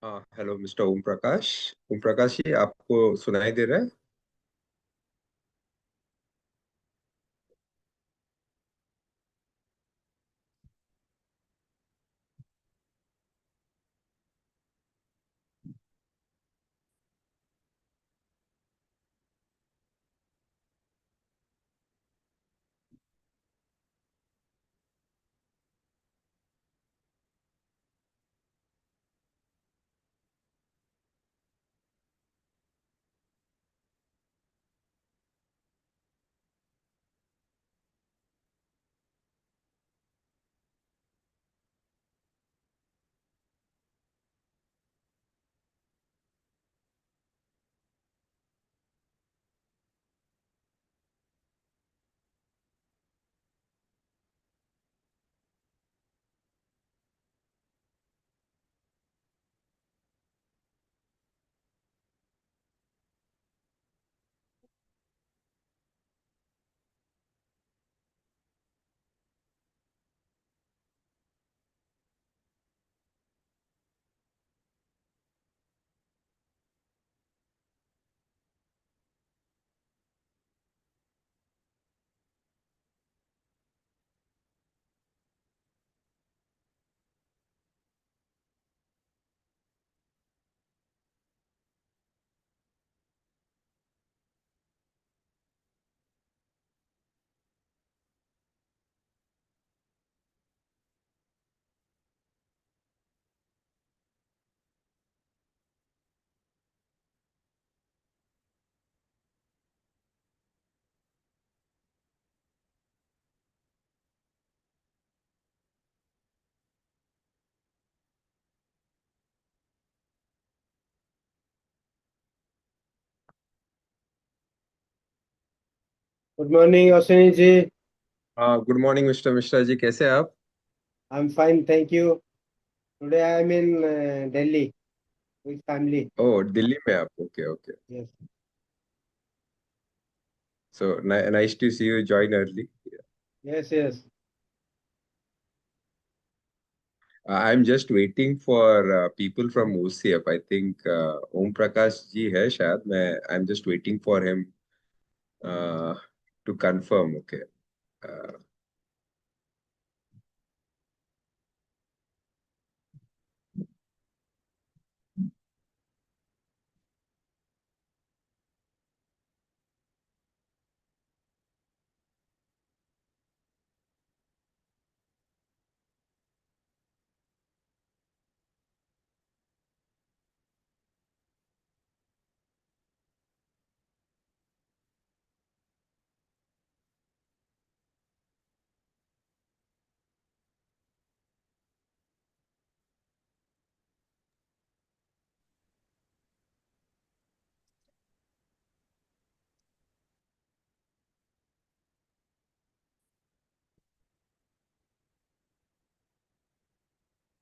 हाँ, hello mister Om Prakash. ओम प्रकाश जी, आपको सुनाई दे रहा है? Good morning Ashwini ji. हाँ, good morning mister Mishra ji, कैसे हैं आप? I am fine, thank you. Today I am in Delhi with family. Oh, Delhi में आप? Okay okay. Yes. So nice to see you join early. Yes yes. I am just waiting for people from OCF. I think Om Prakash ji है शायद। मैं I am just waiting for him to confirm. Okay.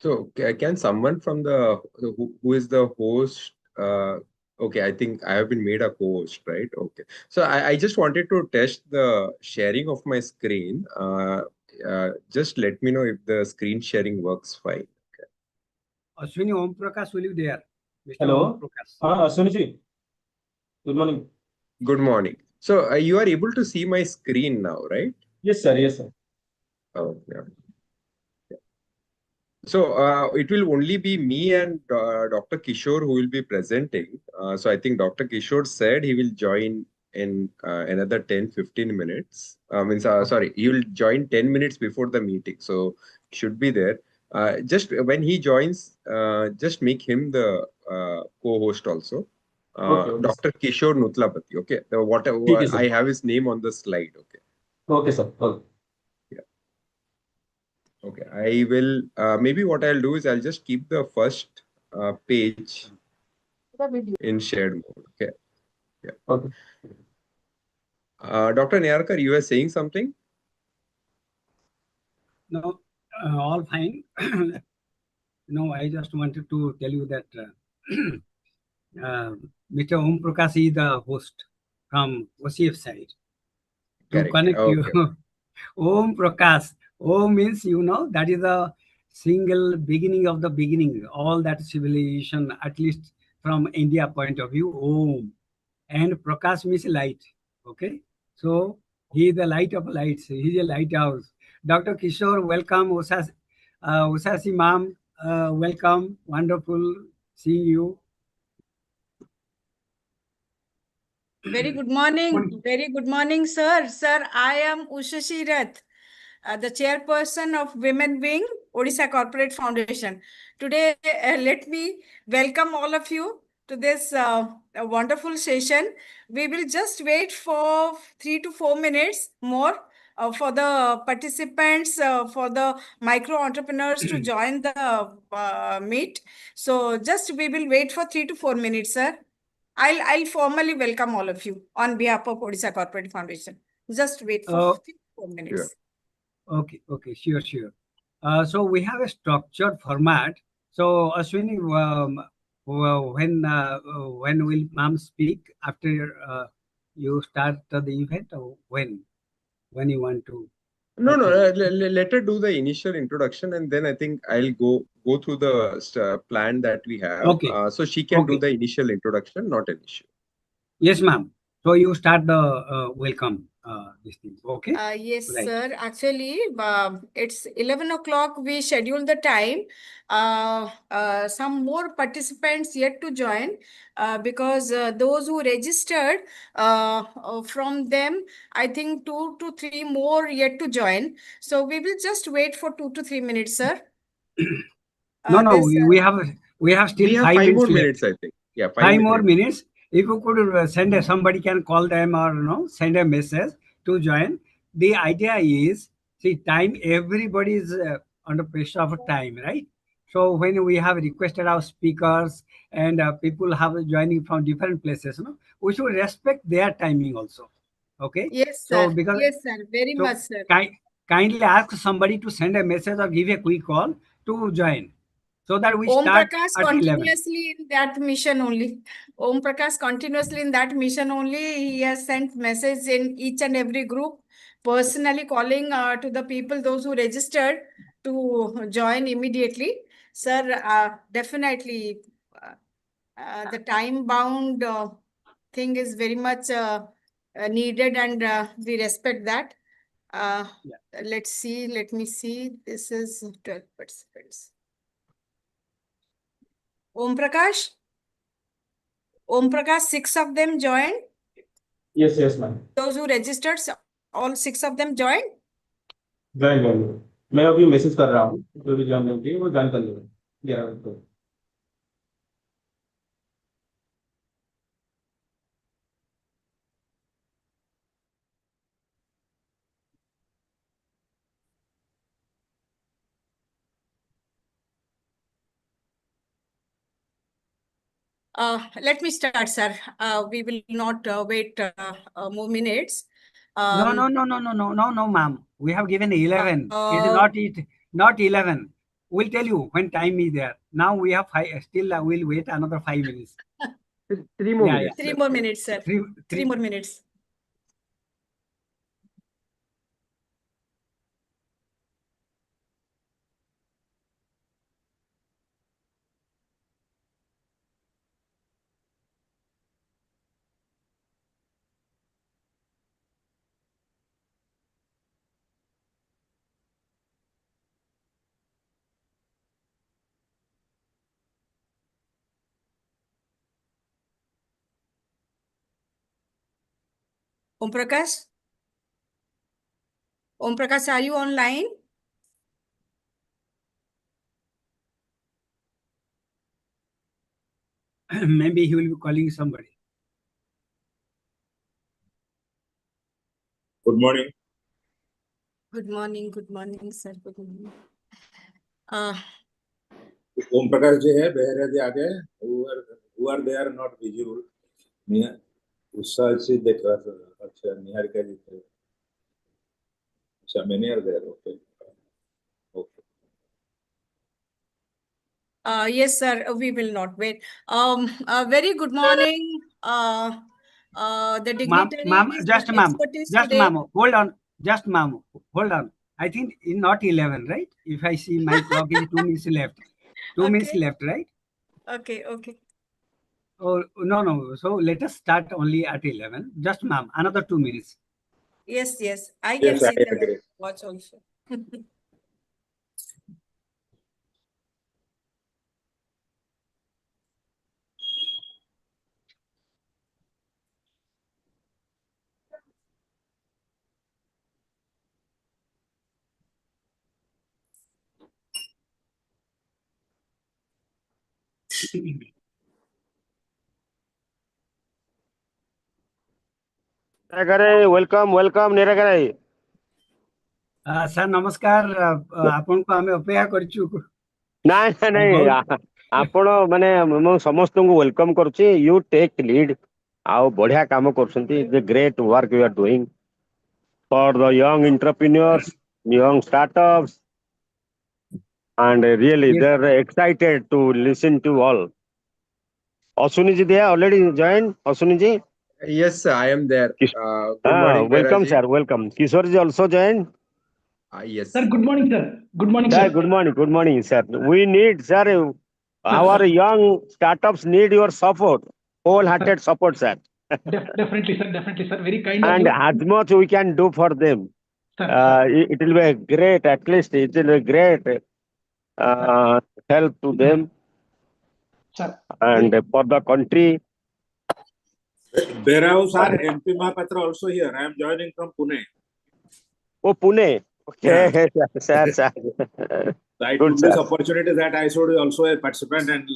So, can someone from the who is the host? Okay, I think I have been made a co-host, right? Okay. So, I just wanted to test the sharing of my screen. Just let me know if the screen sharing works fine. Ashwini Om Prakash will be there. Mr. Hello. Om Prakash. हाँ Ashwini ji, good morning. Good morning. So, you are able to see my screen now, right? Yes sir, yes sir. Oh, yeah. So it will only be me and Dr. Kishore who will be presenting. So I think Dr. Kishore said he will join in another 10-15 minutes. Sorry, he will join 10 minutes before the meeting. So should be there. Just when he joins, just make him the co-host also. Okay okay Dr. Kishore Nutlapati. Okay. ठीक है Whatever I sir. have his name on the slide. Okay. Okay sir, okay. Okay, I will maybe what I'll do is I'll just keep the first page in shared mode. Okay, yeah. Okay. Dr. Nayarkar, you were saying something? No, all fine. No, I just wanted to tell you that Mr. Om Prakash is the host from OCF side to Correct. connect you. Okay. Om Prakash. Om means, that is the single beginning of the beginning, all that civilization, at least from India point of view, Om. And Prakash means light. Okay. So he is the light of lights. He is a lighthouse. Dr. Kishore, welcome. Usasi ma'am, welcome. Wonderful seeing you. Very good morning. Very good morning, sir. Sir, I am Ushashi Rath, the chairperson of Women Wing, Odisha Corporate Foundation. Today, let me welcome all of you to this wonderful session. We will just wait for 3 to 4 minutes more for the participants, for the micro entrepreneurs to join the meet. So just we will wait for 3 to 4 minutes, sir. I'll formally welcome all of you on behalf of Odisha Corporate Foundation. Just wait for 3 to 4 minutes. Okay, sure. So we have a structured format. So Ashwini, when will ma'am speak after you start the event, or when you want to? No, Okay. let her do the initial introduction, and then I think I'll go through the plan that we have. Okay. So she can do Okay. the initial introduction, not an issue. Yes, ma'am. So you start the welcome this thing. Okay. Yes, Right. sir. Actually, it's 11 o'clock. We scheduled the time. Some more participants yet to join because those who registered, from them, I think 2 to 3 more yet to join. So we will just wait for 2 to 3 minutes, sir. No, This, we have still We have 5 5 minutes more left. minutes, I think. Yeah, 5 more minutes. If you could send somebody can call them or send a message to join. The idea is, see, time, everybody is under pressure of time, right? So when we have requested our speakers and people have joining from different places, we should respect their timing also. Okay. yes, So sir. because Yes, sir. Very so much, sir. kindly ask somebody to send a message or give a quick call to join, so that we Om start Prakash at 11. continuously in that mission only. Om Prakash continuously in that mission only. He has sent message in each and every group, personally calling to the people, those who registered, to join immediately. Sir, definitely the time bound thing is very much needed, and we respect that. Let's see, let me see. This is 12 participants. Om Prakash? Om Prakash, 6 of them joined. Yes, ma'am. Those who registered, all 6 of them joined. Join मैं अभी message कर रहा हूँ जो भी join होगी वो join कर लेगा 11 बजे को। Let me start, sir. We will not wait more minutes. No, ma'am. We have given 11. It is not 11. We'll tell you when time is there. Now we have 5. Still, we'll wait another 5 minutes. 3 more Yeah, minutes. 3 more minutes, sir. 3 Three. more minutes. Om Prakash? Om Prakash, are you online? Maybe he will be calling somebody. Good morning. Good morning, sir. Good morning. Om Prakash ji है बहरे जी आगे who are there not visible. उससे देख रहा था अच्छा निहारिका जी थे अच्छा many are there okay. Yes, sir. We will not wait. Very good morning. The dignitaries, Ma'am, just ma'am. expertise Just today. ma'am. Hold on. Just ma'am. Hold on. I think not 11, right? If I see my clock is 2 minutes left. 2 minutes Okay. left, right? Okay, okay. Oh, no. So let us start only at 11. Just ma'am, another 2 minutes. Yes, yes. I can Yes, I see the agree. watch also. Niragare, welcome, Niragare. Sir, namaskar. ଆପଣଙ୍କୁ ଆମେ ଅପେକ୍ଷା କରିଛୁ। ନାଇଁ ଆପଣ ମାନେ ମୁଁ ସମସ୍ତଙ୍କୁ welcome କରୁଛି। ୟୁ ଟେକ୍ ଲିଡ୍ ଆଉ ବଢିଆ କାମ କରୁଛନ୍ତି। The great work you are doing for the young entrepreneurs, young startups, and really Yes. they're excited to listen to all. Ashwini ji, they are already joined. Ashwini ji, Yes, sir, I am there. Good morning, welcome, Beraji. sir. Welcome. Kishore ji also joined. Yes. Sir, good morning, sir. Good morning, Sir, sir. good morning, sir. We need, sir, our young startups need your support, wholehearted support, sir. Definitely, sir. Definitely, sir. Very kind of And you. as much we can do for them, Sir, it will be a great, at least it will be a great help to them sir. and for the country. Berao sir, MP Mahapatra also here. I am joining from Pune. Oh, Pune. Okay, sir. So I Good, took this sir. opportunity that I should also a participant and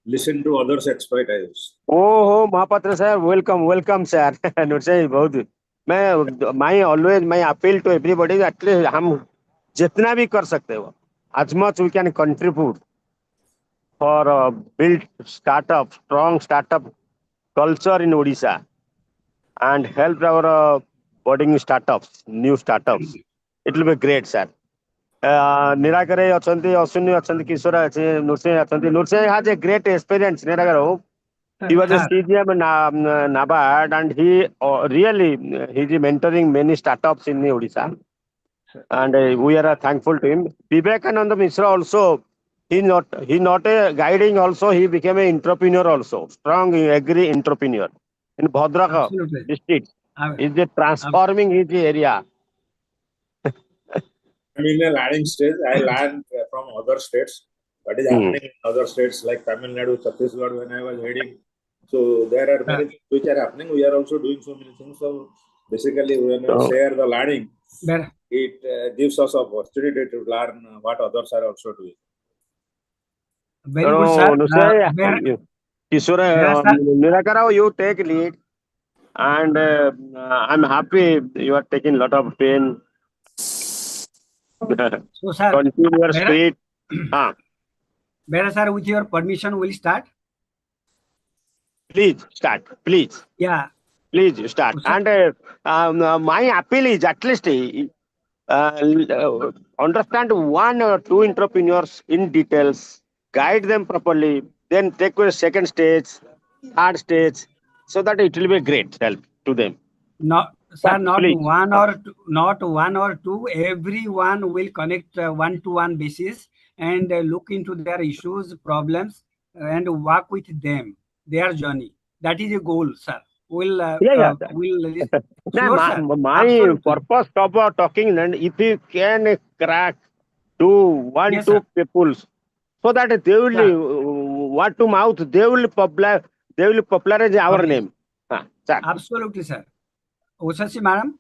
listen to others' expertise. Oh, Mahapatra sir, welcome, sir. Nurse बहुत my appeal to everybody at least हम जितना भी कर सकते हो, as much we can contribute for build startup, strong startup culture in Odisha and help our budding startups, new startups. It will be great, sir. Niragare ଅଛନ୍ତି, Ashwini ଅଛନ୍ତି, Kishore ଅଛି, Nurse ଅଛନ୍ତି. Nurse has a great experience. Niragare, he was a Sir. CGM in NABARD and he really he is mentoring many startups in Odisha. And we are thankful to him. Vivekananda Mishra also, he not a guiding also, he became an entrepreneur also, strong agri entrepreneur in Bhadraka Absolutely. district. Uh, Is transforming his area. I'm in a learning stage. I learned from other states. What is happening in other states like Tamil Nadu, Chhattisgarh when I was heading. So there are many things which are happening. We are also doing so many things. So basically when we share the learning, Better. it gives us opportunity to learn what others are also doing. Very good, sir. Kishore, Nirakara, you take lead. And I'm happy you are taking a lot of pain. So, sir, Continue your spirit. Bera, sir, with your permission, we'll start. Please start. Please. Yeah. Please start. Sir. And my appeal is at least understand one or two entrepreneurs in details, guide them properly, then take a second stage, third stage, so that it will be a great help to them. Not, sir, not please. one or two. Everyone will connect one-to-one basis and look into their issues, problems, and work with them, their journey. That is a goal, sir. We'll Sure, my purpose of talking, and if you can crack two people, so that they will word to mouth, they will popularize our name. Absolutely, sir. Ushashi, madam.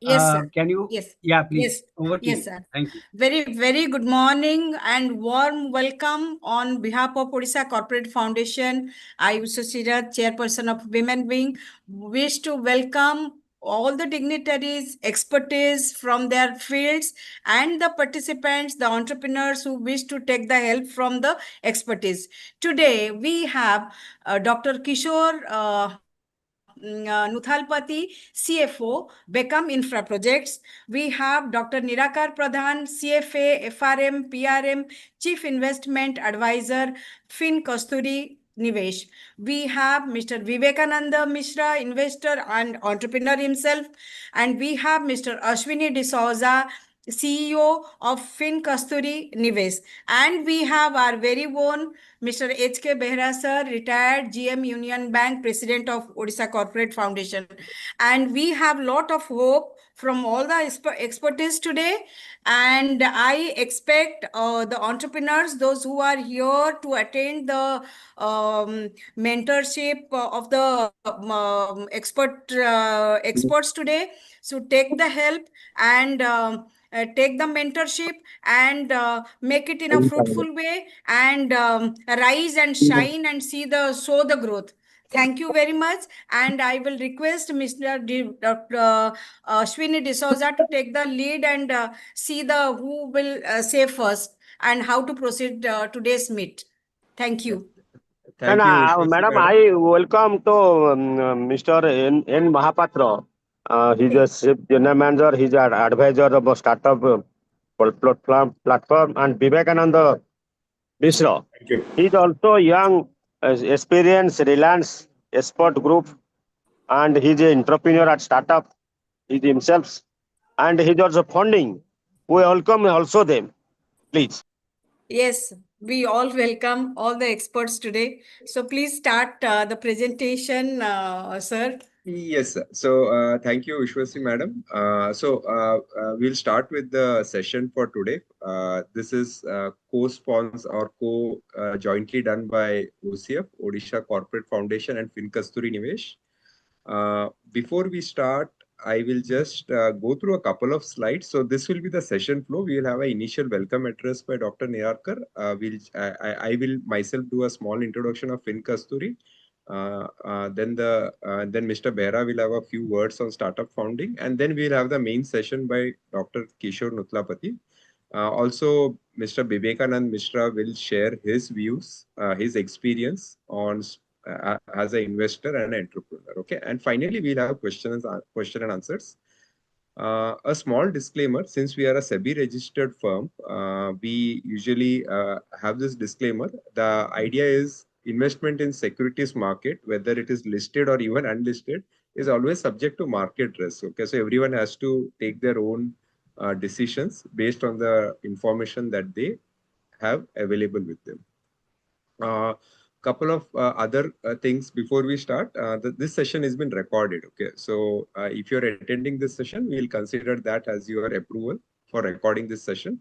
Yes, sir. Can you? Yes. Yeah, please. Yes. Over to yes, you. sir. Thank you. Very, very good morning and warm welcome on behalf of Odisha Corporate Foundation. I, Ushashi Rath, Chairperson of Women Wing, wish to welcome all the dignitaries, expertise from their fields, and the participants, the entrepreneurs who wish to take the help from the expertise. Today, we have Dr. Kishore Nuthalpati, CFO, Beckham Infra Projects. We have Dr. Nirakar Pradhan, CFA, FRM, PRM, Chief Investment Advisor, Fin Kasturi Nivesh. We have Mr. Vivekananda Mishra, investor and entrepreneur himself. And we have Mr. Ashwini D'Souza, CEO of Finkasturi Nivesh. And we have our very own Mr. H.K. Behra sir, retired GM Union Bank President of Odisha Corporate Foundation. And we have lot of hope from all the expertise today. And I expect the entrepreneurs, those who are here to attend the mentorship of the experts today, so take the help and take the mentorship and make it in a fruitful way and rise and shine and show the growth. Thank you very much. And I will request Dr. Ashwini D'Souza to take the lead and see who will say first and how to proceed today's meet. Thank you. Thank you, Ushwasi Madam, I welcome to Mr. N. Mahapatra. He's a chief general manager. He's an advisor of a startup platform, and Vivekananda Mishra. Thank you. He's also young, experienced Reliance Export Group, and he's an entrepreneur at startup. He's himself, and he's also funding. We welcome also them, please. Yes, we all welcome all the experts today. So please start the presentation, sir. Yes, sir. So thank you, Ushwasi madam. We'll start with the session for today. This is co-sponsored or jointly done by OCF, Odisha Corporate Foundation, and Finkasturi Nivesh. Before we start, I will just go through a couple of slides. So this will be the session flow. We will have an initial welcome address by Dr. Nirarkar. I will myself do a small introduction of Finkasturi. Then Mr. Behra will have a few words on startup founding, and then we'll have the main session by Dr. Kishore Nutlapati. Also, Mr. Vivekanand Mishra will share his views, his experience on as an investor and an entrepreneur. Okay, and finally we'll have question and answers. A small disclaimer: since we are a SEBI registered firm, we usually have this disclaimer. The idea is investment in securities market, whether it is listed or even unlisted, is always subject to market risk. Okay, so everyone has to take their own decisions based on the information that they have available with them. Couple of other things before we start. This session has been recorded. Okay, so if you're attending this session, we'll consider that as your approval for recording this session.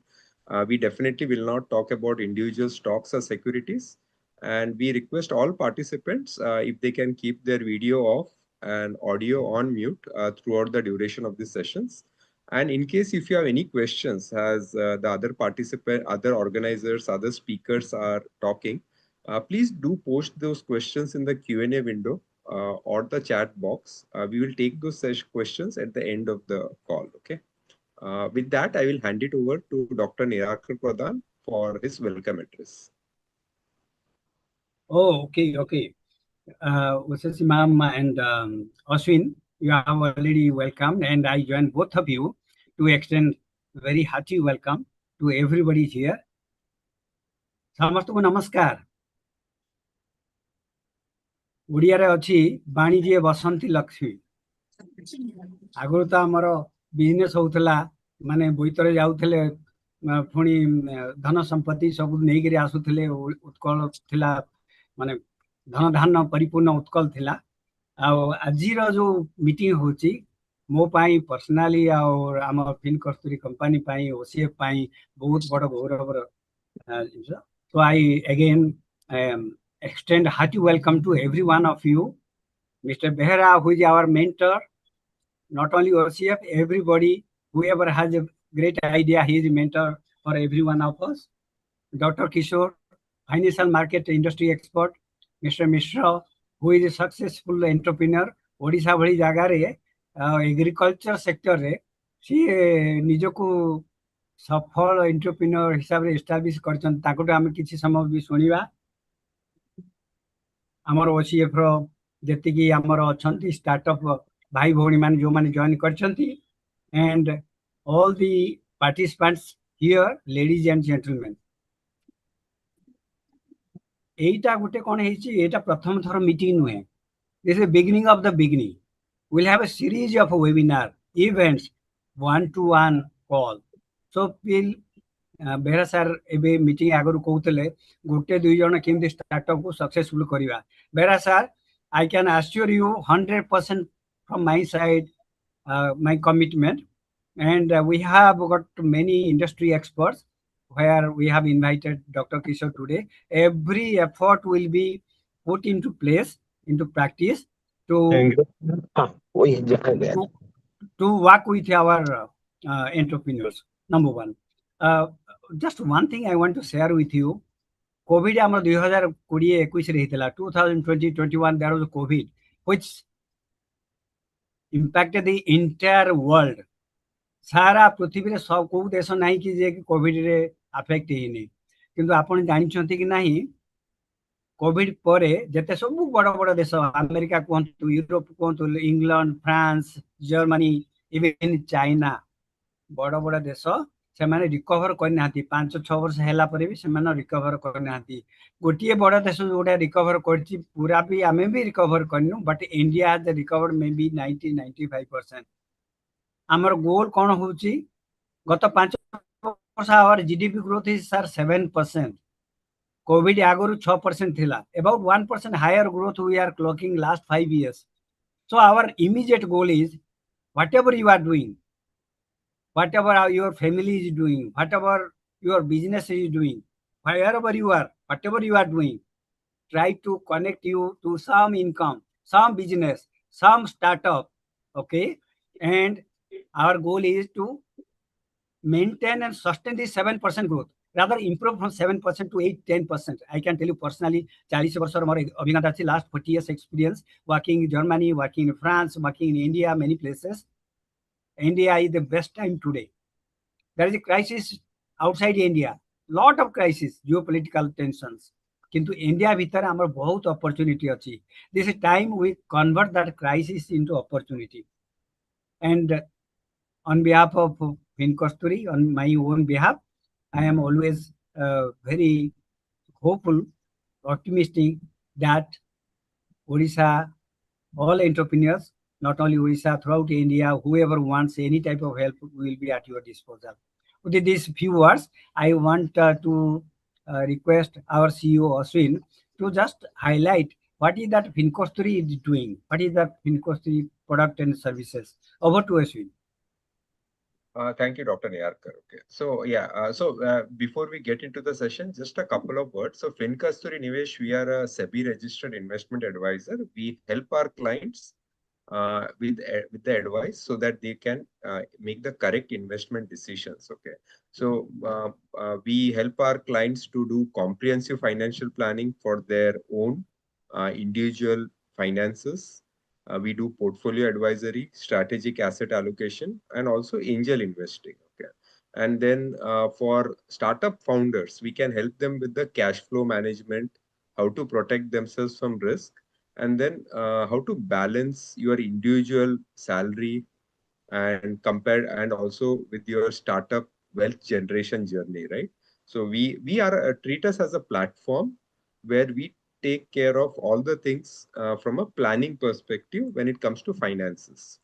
We definitely will not talk about individual stocks or securities. And we request all participants, if they can keep their video off and audio on mute throughout the duration of these sessions. And in case if you have any questions as the other participant, other organizers, other speakers are talking, please do post those questions in the Q&A window or the chat box. We will take those questions at the end of the call. Okay. With that, I will hand it over to Dr. Nirarkar Pradhan for his welcome address. Oh, okay. Ushwasi ma'am and Ashwin, you have already welcomed, and I join both of you to extend very hearty welcome to everybody here. Samastu namaskar. Odia अच्छी वाणिज्य बसंती लक्ष्मी आगु तो आमर business होउथला माने बोईतरे जाउथले पुणी धन संपत्ति सब नहीं आसुथले उत्कल थिला माने धन धान परिपूर्ण उत्कल थिला आज जो मीटिंग होची मो पाई पर्सनाली और आम फिनकस्तूरी कंपनी पाई ओसीएफ पाई बहुत बड़ गौरव so I again extend hearty welcome to every one of you. Mr. Behra, who is our mentor, not only OCF, everybody, whoever has a great idea, he is a mentor for every one of us. Dr. Kishore, financial market industry expert. Mr. Mishra, who is a successful entrepreneur. Odisha bhali jaga re agriculture sector re सी निज को सफल entrepreneur हिसाब रे establish करछन ताको हम किछि समय भी सुनिबा आमर ओसीएफ रो जति कि आमर अछंती स्टार्टअप भाई भौणी मान जो माने जॉइन करछंती and all the participants here ladies and gentleman एटा गुटे कोन हेछि एटा प्रथम थर मीटिंग नुहे this is beginning of the beginning we'll have a series of webinar events 1-to-1 call So we'll Behera sir एबे मीटिंग आगु कहते गोटे दुई जन केमती स्टार्टअप को सक्सेसफुल करवा Behera sir I can assure you 100% from my side my commitment and we have got many industry experts where we have invited Dr. Kishore today. Every effort will be put into place, into practice to, to work with our entrepreneurs. Number one. Just one thing I want to share with you. COVID ଆମର 2020-21 ହେଇଥିଲା 2020-21 there was a COVID which impacted the entire world. सारा पृथ्वी रे सब को देश नहीं कि जे Covid रे अफेक्ट हेनी किंतु आपण जानिछंती कि नहीं कोविड परे जते सब बड़ बड़ देश अमेरिका कोहंतु यूरोप कोहंतु England France Germany even China बड़ बड़ देश से माने रिकवर करना 5-6 वर्ष हैला परे भी से माने रिकवर करना गोटिए बड़ देश जोटा रिकवर करछि पूरा भी आमे भी रिकवर करनु but India has recovered may be 90-95%. आमर गोल कौन होची गत 5 वर्ष our GDP growth is sir 7%. Covid आगुरु 6% थिला. About 1% higher growth we are clocking last 5 years. So our immediate goal is whatever you are doing, whatever your family is doing, whatever your business is doing, wherever you are, whatever you are doing, try to connect you to some income, some business, some startup, okay? And our goal is to maintain and sustain this 7% growth, rather improve from 7% to 8-10%. I can tell you personally, 40 वर्ष और अभिज्ञता थी, last 40 years experience working in Germany, working in France, working in India, many places. India is the best time today. There is a crisis outside India, lot of crisis, geopolitical tensions. किंतु India भीतर आमर बहुत opportunity अच्छी. This is time we convert that crisis into opportunity. And on behalf of Finkasturi, on my own behalf, I am always very hopeful, optimistic that Odisha, all entrepreneurs, not only Odisha, throughout India, whoever wants any type of help will be at your disposal. With these few words, I want to request our CEO Ashwin to just highlight what is that Finkasturi is doing, what is that Finkasturi product and services. Over to Ashwin. Thank you, Dr. Nayarkar. Okay. So, before we get into the session, just a couple of words. So, Finkasturi Nivesh, we are a SEBI registered investment advisor. We help our clients with the advice so that they can make the correct investment decisions. Okay. So, we help our clients to do comprehensive financial planning for their own individual finances. We do portfolio advisory, strategic asset allocation, and also angel investing. Okay. And then for startup founders, we can help them with the cash flow management, how to protect themselves from risk, and then how to balance your individual salary and compare, and also with your startup wealth generation journey, right? So we are treat us as a platform where we take care of all the things from a planning perspective when it comes to finances.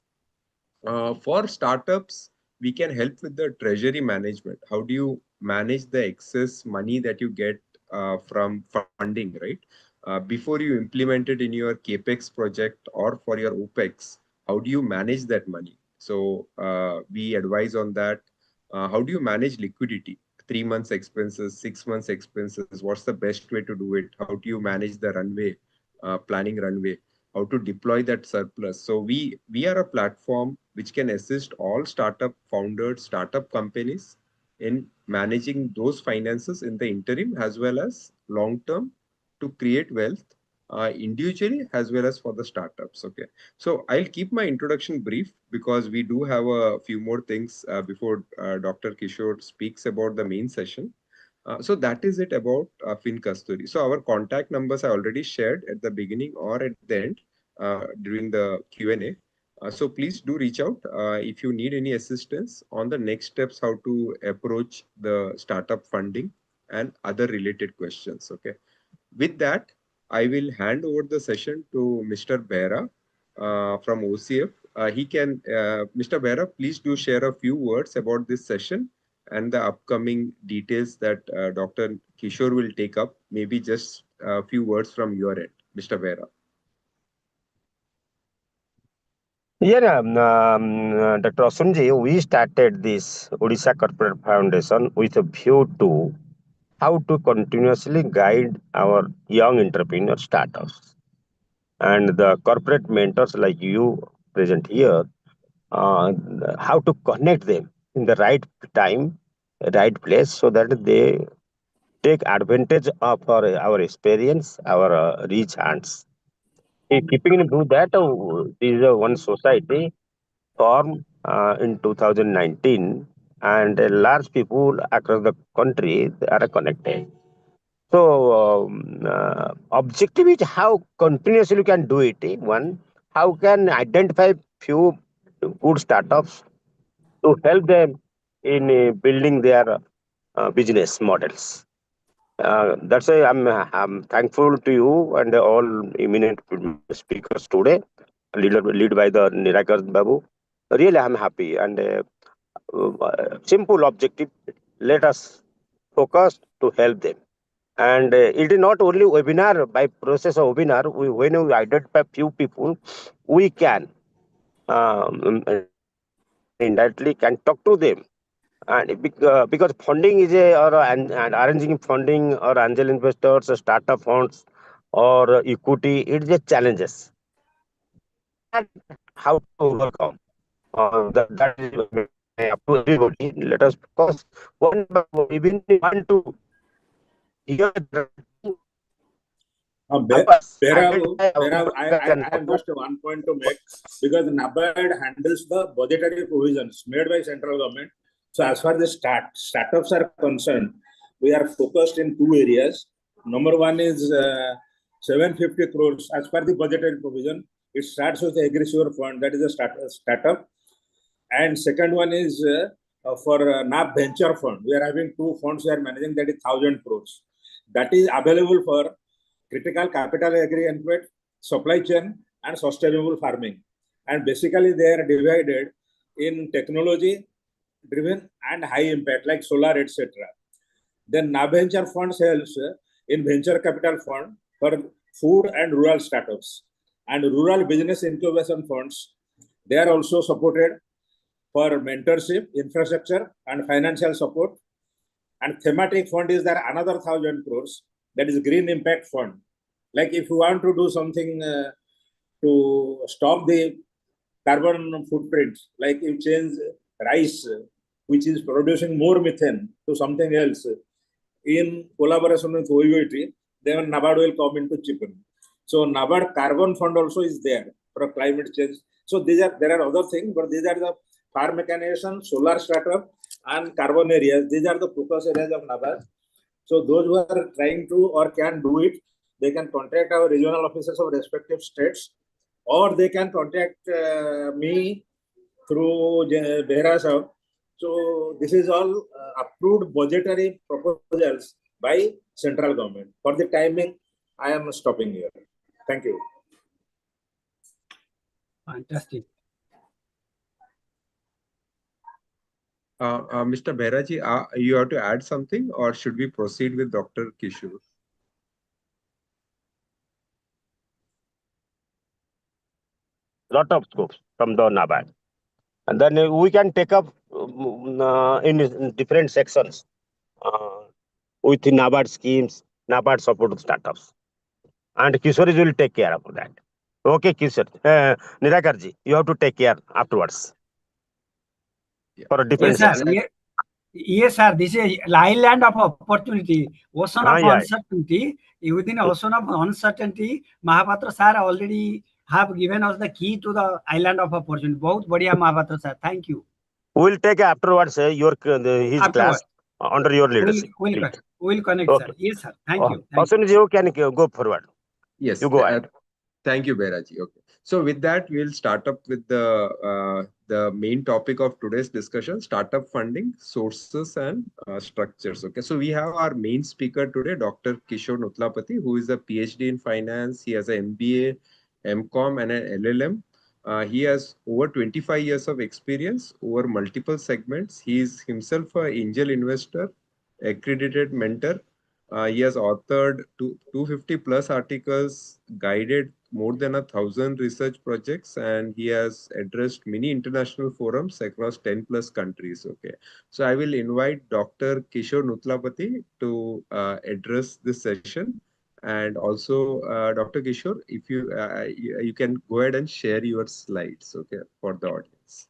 For startups, we can help with the treasury management. How do you manage the excess money that you get from funding, right? Before you implement it in your CapEx project or for your OpEx, how do you manage that money? So we advise on that. How do you manage liquidity? 3 months expenses, 6 months expenses, what's the best way to do it? How do you manage the runway, planning runway, how to deploy that surplus? So we are a platform which can assist all startup founders, startup companies in managing those finances in the interim as well as long term to create wealth individually as well as for the startups. Okay, so I'll keep my introduction brief because we do have a few more things before Dr. Kishore speaks about the main session. So that is it about Finkasturi. So our contact numbers I already shared at the beginning or at the end during the Q&A. So please do reach out if you need any assistance on the next steps, how to approach the startup funding and other related questions. Okay, with that, I will hand over the session to Mr. Behra from OCF. Mr. Behra, please do share a few words about this session and the upcoming details that Dr. Kishore will take up. Maybe just a few words from your end, Mr. Vera. Yeah, Dr. Asunji, we started this Odisha Corporate Foundation with a view to how to continuously guide our young entrepreneur startups and the corporate mentors like you present here, uh, how to connect them in the right time, right place, so that they take advantage of our experience, our rich hands. Keeping in view that this is one society formed in 2019, and large people across the country they are connected. So objective is how continuously you can do it. One, how can identify few good startups to help them in building their business models. That's why I'm thankful to you and all eminent speakers today, lead by the Nirakar Babu. Really, I'm happy and simple objective. Let us focus to help them. And it is not only webinar. By process of webinar, when we identify few people, we can indirectly can talk to them. And because funding is and arranging funding or angel investors, or startup funds, or equity, it is a challenges. And how to overcome that is up to everybody. Let us focus one by one, even one to hear I have just one point to make, because NABARD handles the budgetary provisions made by central government. So as far as startups are concerned, we are focused in two areas. Number one is 750 crores as per the budgetary provision. It starts with the agri-sugar fund, that is a startup. And second one is for NAB venture fund. We are having two funds we are managing, that is 1,000 crores. That is available for critical capital agri-input, supply chain, and sustainable farming. And basically, they are divided in technology-driven and high impact, like solar, etc. Then NAB Venture Fund helps in venture capital fund for food and rural startups. And rural business incubation funds, they are also supported for mentorship, infrastructure, and financial support. And thematic fund is there another 1,000 crores, that is green impact fund. Like if you want to do something to stop the carbon footprint, like you change rice, which is producing more methane, to something else, in collaboration with OUT, then NABARD will come into chipping. So NABARD carbon fund also is there for climate change. So there are other things, but these are the farm mechanization, solar startup, and carbon areas. These are the focus areas of NABARD. So those who are trying to or can do it, they can contact our regional officers of respective states, or they can contact me through Behra Sahab. So this is all approved budgetary proposals by central government. For the timing, I am stopping here. Thank you. Fantastic. Mr. Behraji, you have to add something, or should we proceed with Dr. Kishore? Lot of scopes from the NABARD. And then we can take up in different sections with the NABARD schemes, NABARD support startups. And Kishore will take care of that. Okay, Kishore. Nirakarji, you have to take care afterwards. For a different section. Yes, sir. This is island of opportunity, ocean of uncertainty. Within ocean of uncertainty, Mahapatra sir already have given us the key to the island of opportunity. Bahut badhiya Mahapatra sir. Thank you. We'll take afterwards his class under your leadership. We'll connect, sir. Yes, sir. Thank you. Asunji, you can go forward. Yes. You go ahead. Thank you, Behraji. Okay. So with that, we'll start up with the main topic of today's discussion: startup funding, sources, and structures. Okay. So we have our main speaker today, Dr. Kishore Nutlapati, who is a PhD in finance. He has an MBA, MCOM, and an LLM. He has over 25 years of experience over multiple segments. He is himself an angel investor, accredited mentor. He has authored 250 plus articles, guided more than 1,000 research projects, and he has addressed many international forums across 10 plus countries. Okay, so I will invite Dr. Kishore Nutlapati to address this session. And also, Dr. Kishore, if you can go ahead and share your slides, okay, for the audience.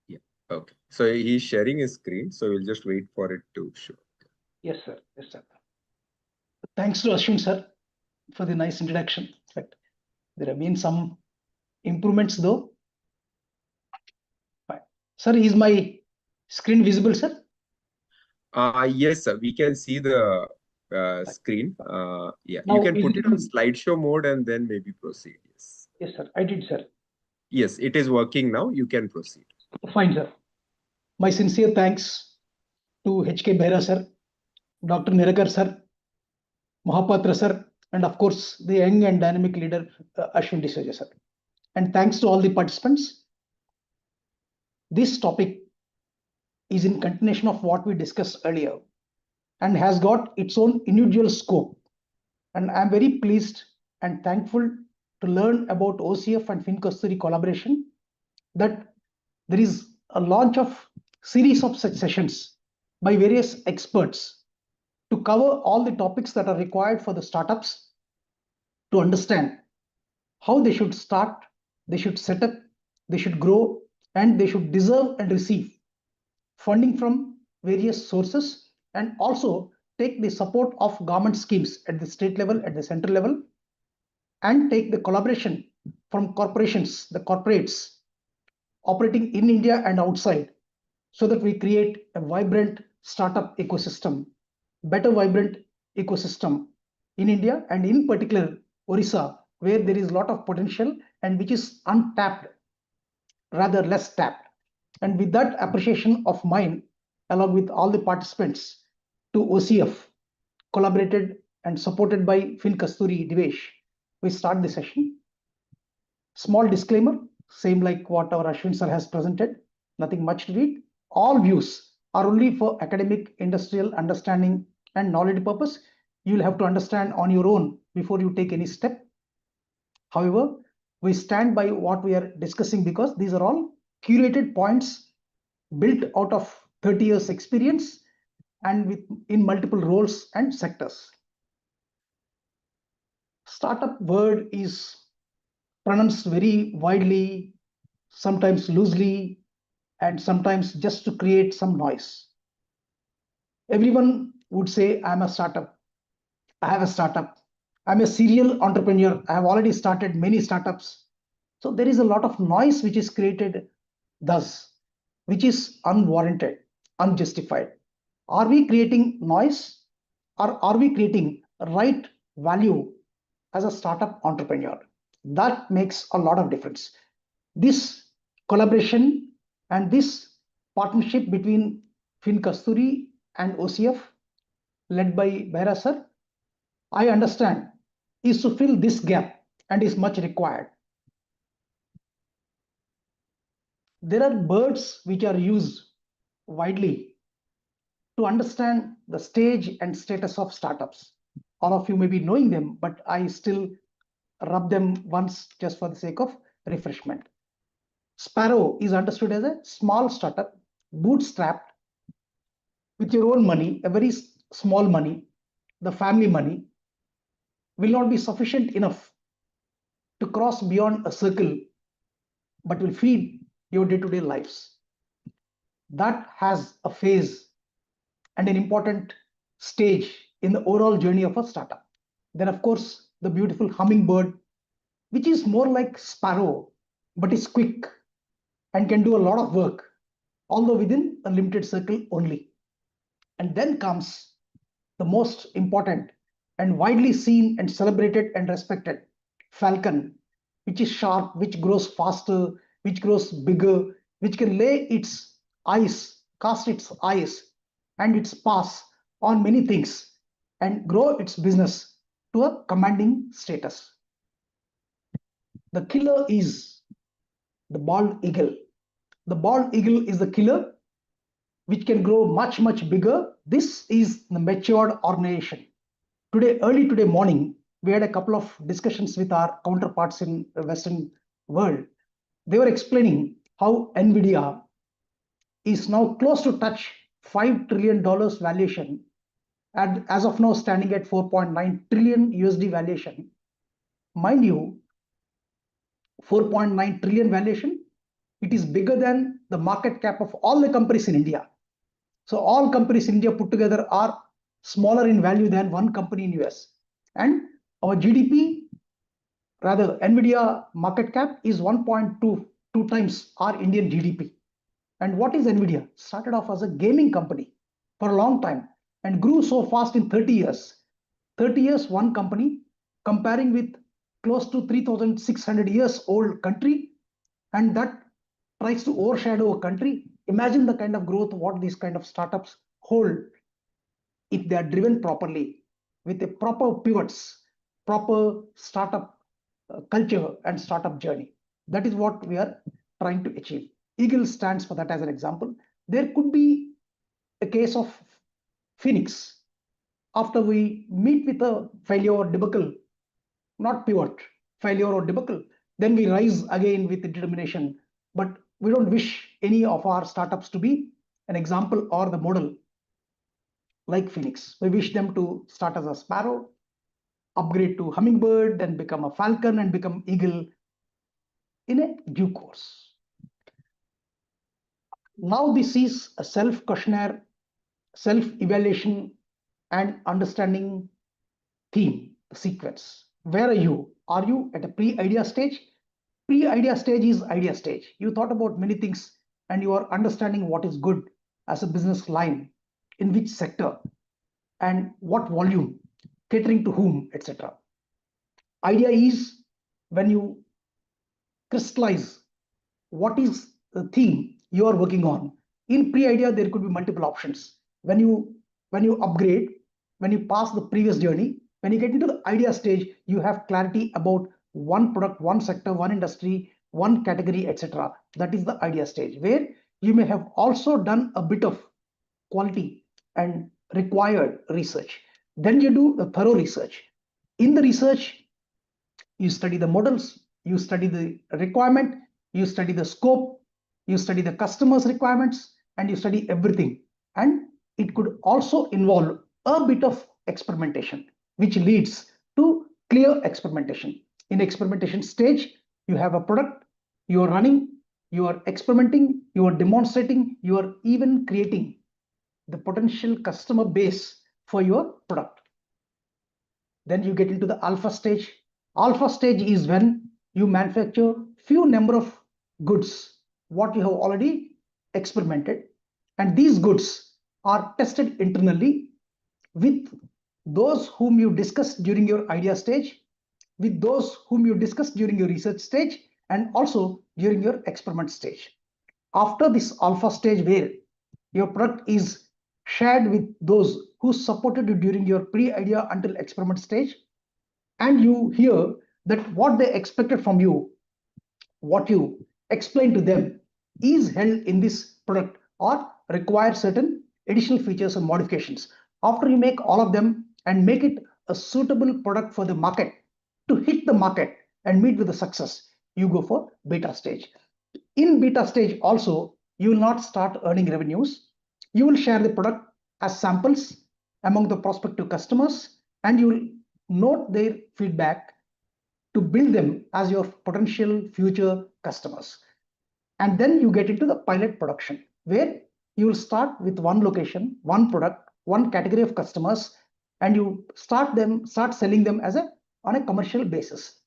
Yeah, okay. So he's sharing his screen, so we'll just wait for it to show. Yes, sir. Yes, sir. Thanks to Ashwin, sir, for the nice introduction. In fact, there have been some improvements, though. Fine. Sir, is my screen visible, sir? Yes, sir. We can see the screen. Yeah, Now, you can is put it it on in- slideshow mode and then maybe proceed. Yes. Yes, sir. I did, sir. Yes, it is working now. You can proceed. Fine, sir. My sincere thanks to H.K. Behra, sir, Dr. Nirakar, sir, Mahapatra, sir, and of course, the young and dynamic leader, Ashwin D'Souza, sir. And thanks to all the participants. This topic is in continuation of what we discussed earlier and has got its own individual scope. And I'm very pleased and thankful to learn about OCF and FinKasturi collaboration, that there is a launch of series of such sessions by various experts to cover all the topics that are required for the startups to understand how they should start, they should set up, they should grow, and they should deserve and receive funding from various sources, and also take the support of government schemes at the state level, at the central level, and take the collaboration from corporations, the corporates operating in India and outside, so that we create a vibrant startup ecosystem, better vibrant ecosystem in India, and in particular Orissa, where there is a lot of potential and which is untapped, rather less tapped. And with that appreciation of mine, along with all the participants, to OCF, collaborated and supported by FinKasturi Divesh, we start the session. Small disclaimer, same like what our Ashwin sir has presented, nothing much to read. All views are only for academic, industrial understanding and knowledge purpose. You will have to understand on your own before you take any step. However, we stand by what we are discussing because these are all curated points built out of 30 years experience and in multiple roles and sectors. Startup word is pronounced very widely, sometimes loosely, and sometimes just to create some noise. Everyone would say, I'm a startup. I have a startup. I'm a serial entrepreneur. I have already started many startups. So there is a lot of noise which is created thus, which is unwarranted, unjustified. Are we creating noise, or are we creating right value as a startup entrepreneur? That makes a lot of difference. This collaboration and this partnership between FinKasturi and OCF, led by Behra sir, I understand, is to fill this gap and is much required. There are words which are used widely to understand the stage and status of startups. All of you may be knowing them, but I still rub them once just for the sake of refreshment. Sparrow is understood as a small startup, bootstrapped with your own money, a very small money, the family money, will not be sufficient enough to cross beyond a circle, but will feed your day-to-day lives. That has a phase and an important stage in the overall journey of a startup. Then, of course, the beautiful hummingbird, which is more like sparrow, but is quick and can do a lot of work, although within a limited circle only. And then comes the most important and widely seen and celebrated and respected falcon, which is sharp, which grows faster, which grows bigger, which can lay its eyes, cast its eyes and its paws on many things and grow its business to a commanding status. The killer is the bald eagle. The bald eagle is the killer which can grow much, much bigger. This is the matured organization. Early today morning, we had a couple of discussions with our counterparts in the Western world. They were explaining how NVIDIA is now close to touch $5 trillion valuation, and as of now standing at 4.9 trillion USD valuation. Mind you, 4.9 trillion valuation, it is bigger than the market cap of all the companies in India. So all companies in India put together are smaller in value than one company in US. And our GDP, rather NVIDIA market cap is 1.22 times our Indian GDP. And what is NVIDIA? Started off as a gaming company for a long time and grew so fast in 30 years. 30 years, one company, comparing with close to 3,600 years old country, and that tries to overshadow a country. Imagine the kind of growth what these kind of startups hold if they are driven properly with a proper pivots, proper startup culture and startup journey. That is what we are trying to achieve. Eagle stands for that as an example. There could be a case of Phoenix. After we meet with a failure or debacle, not pivot, failure or debacle, then we rise again with determination. But we don't wish any of our startups to be an example or the model like Phoenix. We wish them to start as a sparrow, upgrade to hummingbird, then become a falcon and become eagle in a due course. Now this is a self-questionnaire, self-evaluation and understanding theme, the sequence. Where are you? Are you at a pre-idea stage? Pre-idea stage is idea stage. You thought about many things and you are understanding what is good as a business line, in which sector and what volume, catering to whom, etc. Idea is when you crystallize what is the theme you are working on. In pre-idea, there could be multiple options. When you upgrade, when you pass the previous journey, when you get into the idea stage, you have clarity about one product, one sector, one industry, one category, etc. That is the idea stage, where you may have also done a bit of quality and required research. Then you do the thorough research. In the research, you study the models, you study the requirement, you study the scope, you study the customer's requirements, and you study everything. And it could also involve a bit of experimentation, which leads to clear experimentation. In experimentation stage, you have a product, you are running, you are experimenting, you are demonstrating, you are even creating the potential customer base for your product. Then you get into the alpha stage. Alpha stage is when you manufacture few number of goods, what you have already experimented, and these goods are tested internally with those whom you discussed during your idea stage, with those whom you discussed during your research stage, and also during your experiment stage. After this alpha stage, where your product is shared with those who supported you during your pre-idea until experiment stage, and you hear that what they expected from you, what you explain to them, is held in this product or require certain additional features and modifications. After you make all of them and make it a suitable product for the market, to hit the market and meet with the success, you go for beta stage. In beta stage also, you will not start earning revenues. You will share the product as samples among the prospective customers, and you will note their feedback to build them as your potential future customers. And then you get into the pilot production, where you will start with one location, one product, one category of customers, and you start selling them as on a commercial basis.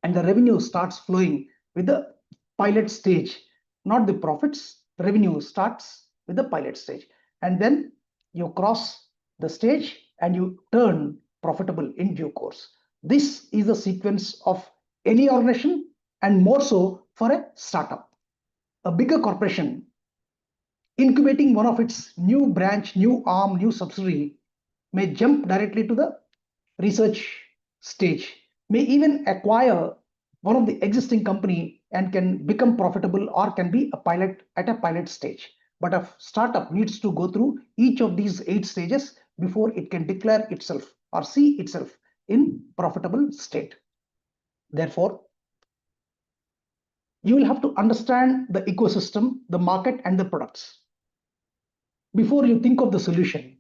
And the revenue starts flowing with the pilot stage, not the profits. The revenue starts with the pilot stage. And then you cross the stage and you turn profitable in due course. This is the sequence of any organization, and more so for a startup. A bigger corporation, incubating one of its new branch, new arm, new subsidiary may jump directly to the research stage, may even acquire one of the existing company and can become profitable or can be a pilot at a pilot stage. But a startup needs to go through each of these 8 stages before it can declare itself or see itself in profitable state. Therefore, you will have to understand the ecosystem, the market, and the products. Before you think of the solution,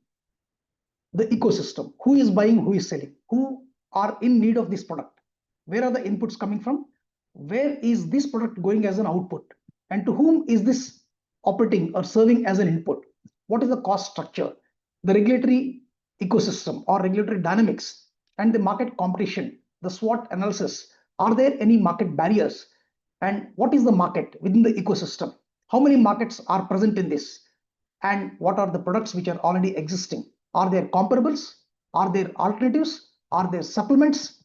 the ecosystem, who is buying, who is selling, who are in need of this product, where are the inputs coming from, where is this product going as an output, and to whom is this operating or serving as an input, what is the cost structure, the regulatory ecosystem or regulatory dynamics, and the market competition, the SWOT analysis, are there any market barriers, and what is the market within the ecosystem, how many markets are present in this, and what are the products which are already existing. Are there comparables? Are there alternatives? Are there supplements?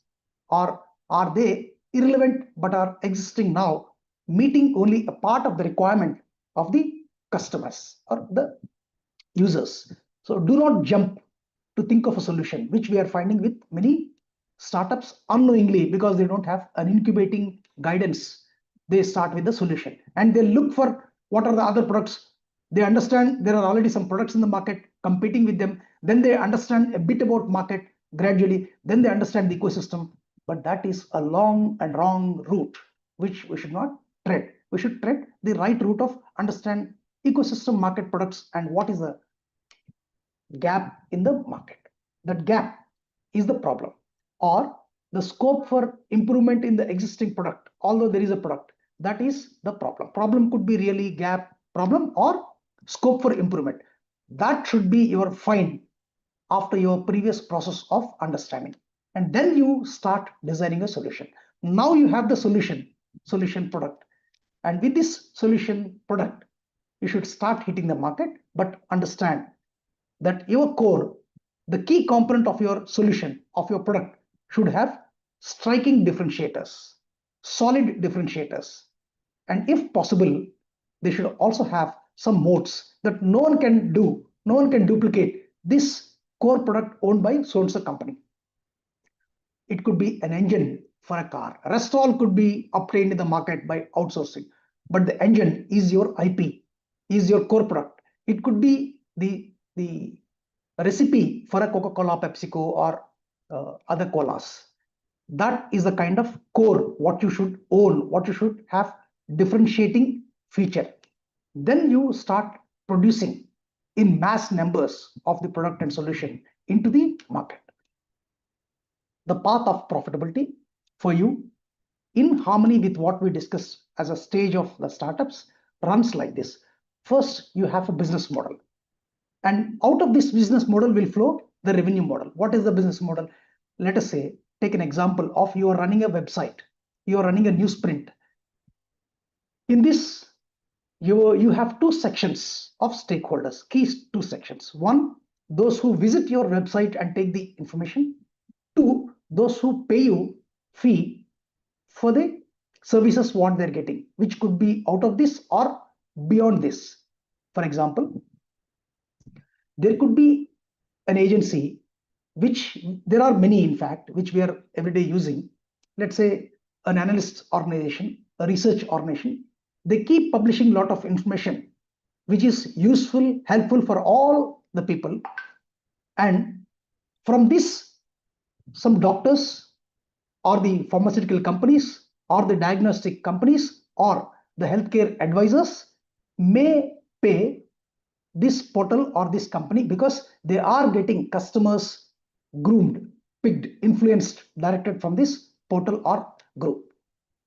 Or are they irrelevant but are existing now, meeting only a part of the requirement of the customers or the users? So do not jump to think of a solution, which we are finding with many startups unknowingly, because they don't have an incubating guidance. They start with the solution and they look for what are the other products. They understand there are already some products in the market competing with them. Then they understand a bit about market gradually. Then they understand the ecosystem. But that is a long and wrong route, which we should not tread. We should tread the right route of understand ecosystem, market, products, and what is the gap in the market. That gap is the problem, or the scope for improvement in the existing product, although there is a product. That is the problem. Problem could be really gap problem or scope for improvement. That should be your find after your previous process of understanding. And then you start designing a solution. Now you have the solution product. And with this solution product, you should start hitting the market, but understand that your core, the key component of your solution, of your product, should have striking differentiators, solid differentiators. And if possible, they should also have some moats that no one can do, no one can duplicate this core product owned by so-and-so company. It could be an engine for a car. Rest all could be obtained in the market by outsourcing. But the engine is your IP, is your core product. It could be the recipe for a Coca-Cola, PepsiCo, or other colas. That is the kind of core, what you should own, what you should have differentiating feature. Then you start producing in mass numbers of the product and solution into the market. The path of profitability for you, in harmony with what we discussed as a stage of the startups, runs like this. First, you have a business model. And out of this business model will flow the revenue model. What is the business model? Let us say, take an example of you are running a website, you are running a newsprint. In this, you have 2 sections of stakeholders, key 2 sections. 1, those who visit your website and take the information. 2, those who pay you fee for the services what they're getting, which could be out of this or beyond this. For example, there could be an agency, which there are many in fact, which we are everyday using. Let's say an analyst organization, a research organization. They keep publishing a lot of information, which is useful, helpful for all the people. And from this, some doctors or the pharmaceutical companies or the diagnostic companies or the healthcare advisors may pay this portal or this company because they are getting customers groomed, picked, influenced, directed from this portal or group.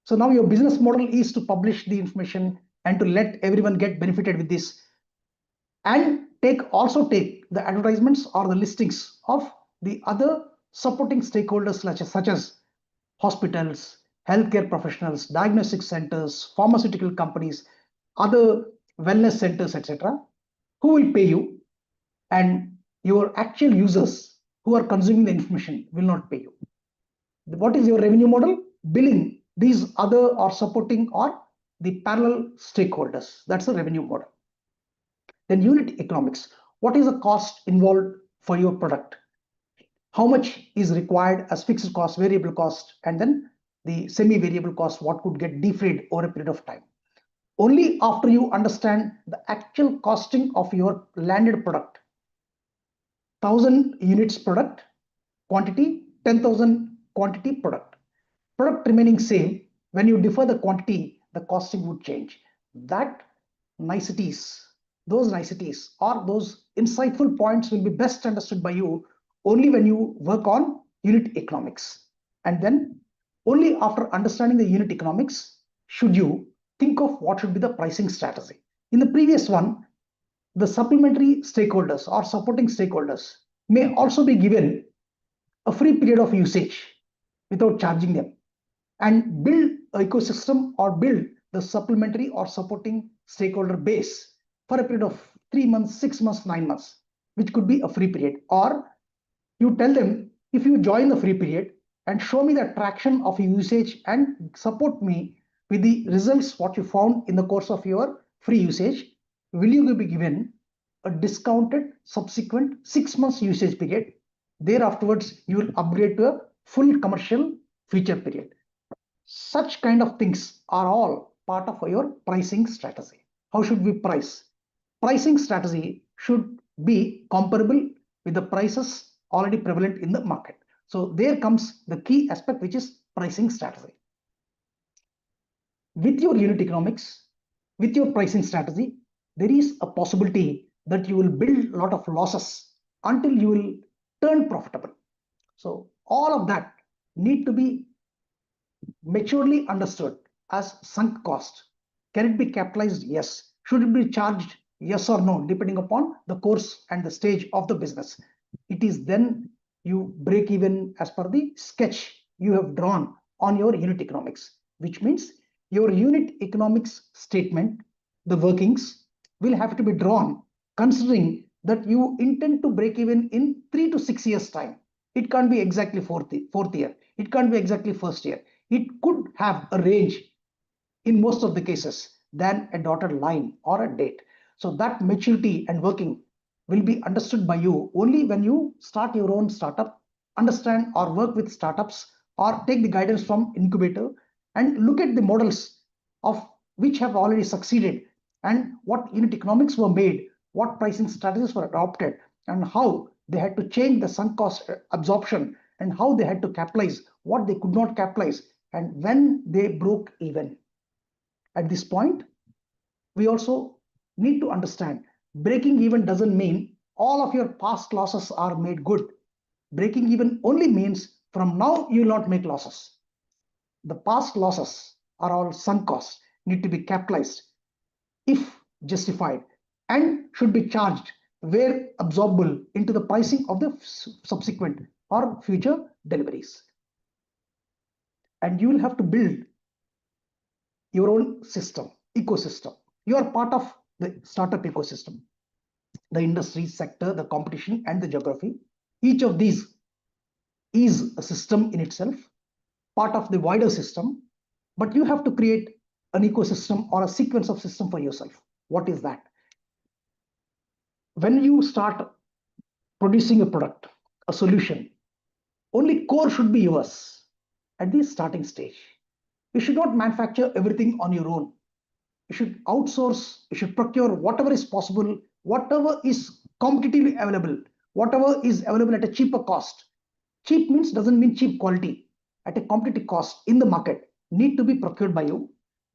So now your business model is to publish the information and to let everyone get benefited with this, and also take the advertisements or the listings of the other supporting stakeholders such as hospitals, healthcare professionals, diagnostic centers, pharmaceutical companies, other wellness centers, etc., who will pay you, and your actual users who are consuming the information will not pay you. What is your revenue model? Billing these other or supporting or the parallel stakeholders. That's the revenue model. Then unit economics. What is the cost involved for your product? How much is required as fixed cost, variable cost, and then the semi-variable cost, what could get defrayed over a period of time. Only after you understand the actual costing of your landed product, 1,000 units product quantity, 10,000 quantity product remaining same, when you differ the quantity, the costing would change. That niceties, those niceties or those insightful points will be best understood by you only when you work on unit economics. And then only after understanding the unit economics should you think of what should be the pricing strategy. In the previous one, the supplementary stakeholders or supporting stakeholders may also be given a free period of usage without charging them, and build an ecosystem or build the supplementary or supporting stakeholder base for a period of 3 months, 6 months, 9 months, which could be a free period. Or you tell them, if you join the free period and show me the traction of usage and support me with the results what you found in the course of your free usage, will you be given a discounted subsequent 6 months usage period. Thereafterwards, you will upgrade to a full commercial feature period. Such kind of things are all part of your pricing strategy. How should we price? Pricing strategy should be comparable with the prices already prevalent in the market. So there comes the key aspect, which is pricing strategy. With your unit economics, with your pricing strategy, there is a possibility that you will build a lot of losses until you will turn profitable. So all of that need to be maturely understood as sunk cost. Can it be capitalized? Yes. Should it be charged? Yes or no, depending upon the course and the stage of the business. It is then you break even as per the sketch you have drawn on your unit economics, which means your unit economics statement, the workings will have to be drawn considering that you intend to break even in 3 to 6 years time. It can't be exactly fourth year. It can't be exactly first year. It could have a range in most of the cases than a dotted line or a date. So that maturity and working will be understood by you only when you start your own startup, understand or work with startups, or take the guidance from incubator and look at the models of which have already succeeded and what unit economics were made, what pricing strategies were adopted, and how they had to change the sunk cost absorption, and how they had to capitalize what they could not capitalize, and when they broke even. At this point, we also need to understand breaking even doesn't mean all of your past losses are made good. Breaking even only means from now you will not make losses. The past losses are all sunk costs, need to be capitalized if justified, and should be charged where absorbable into the pricing of the subsequent or future deliveries. And you will have to build your own system, ecosystem. You are part of the startup ecosystem, the industry sector, the competition, and the geography. Each of these is a system in itself, part of the wider system, but you have to create an ecosystem or a sequence of system for yourself. What is that? When you start producing a product, a solution, only core should be yours at the starting stage. You should not manufacture everything on your own. You should outsource, you should procure whatever is possible, whatever is competitively available, whatever is available at a cheaper cost. Cheap means doesn't mean cheap quality. At a competitive cost in the market need to be procured by you.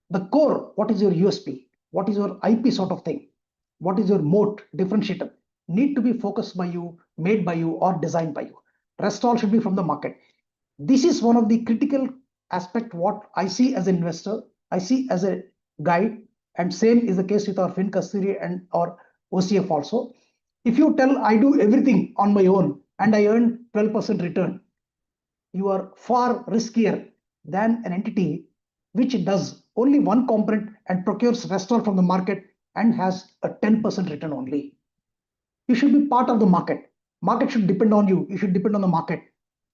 The core, what is your USP? What is your IP sort of thing? What is your moat, differentiator? Need to be focused by you, made by you, or designed by you. Rest all should be from the market. This is one of the critical aspect what I see as an investor, I see as a guide, and same is the case with our FinCustody and our OCF also. If you tell I do everything on my own and I earn 12% return, you are far riskier than an entity which does only one component and procures rest all from the market and has a 10% return only. You should be part of the market. Market should depend on you. You should depend on the market.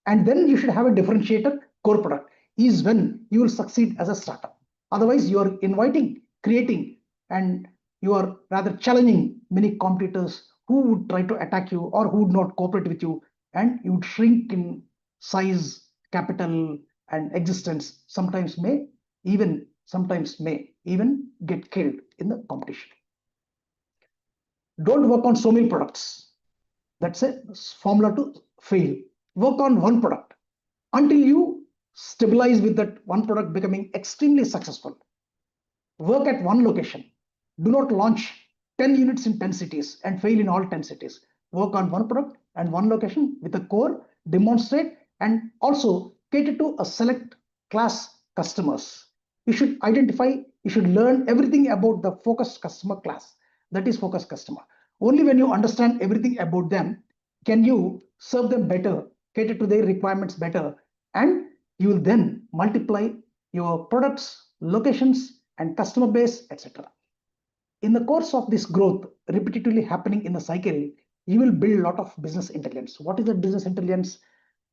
And then you should have a differentiator core product is when you will succeed as a startup. Otherwise, you are inviting, creating, and You are rather challenging many competitors who would try to attack you or who would not cooperate with you, and you would shrink in size, capital, and existence. Sometimes may even get killed in the competition. Don't work on so many products. That's a formula to fail. Work on one product until you stabilize with that one product becoming extremely successful. Work at one location. Do not launch 10 units in 10 cities and fail in all 10 cities. Work on one product and one location with a core, demonstrate, and also cater to a select class customers. You should learn everything about the focused customer class. That is focused customer. Only when you understand everything about them can you serve them better, cater to their requirements better, and you will then multiply your products, locations, and customer base, etc. In the course of this growth repetitively happening in the cycle, you will build a lot of business intelligence. What is the business intelligence?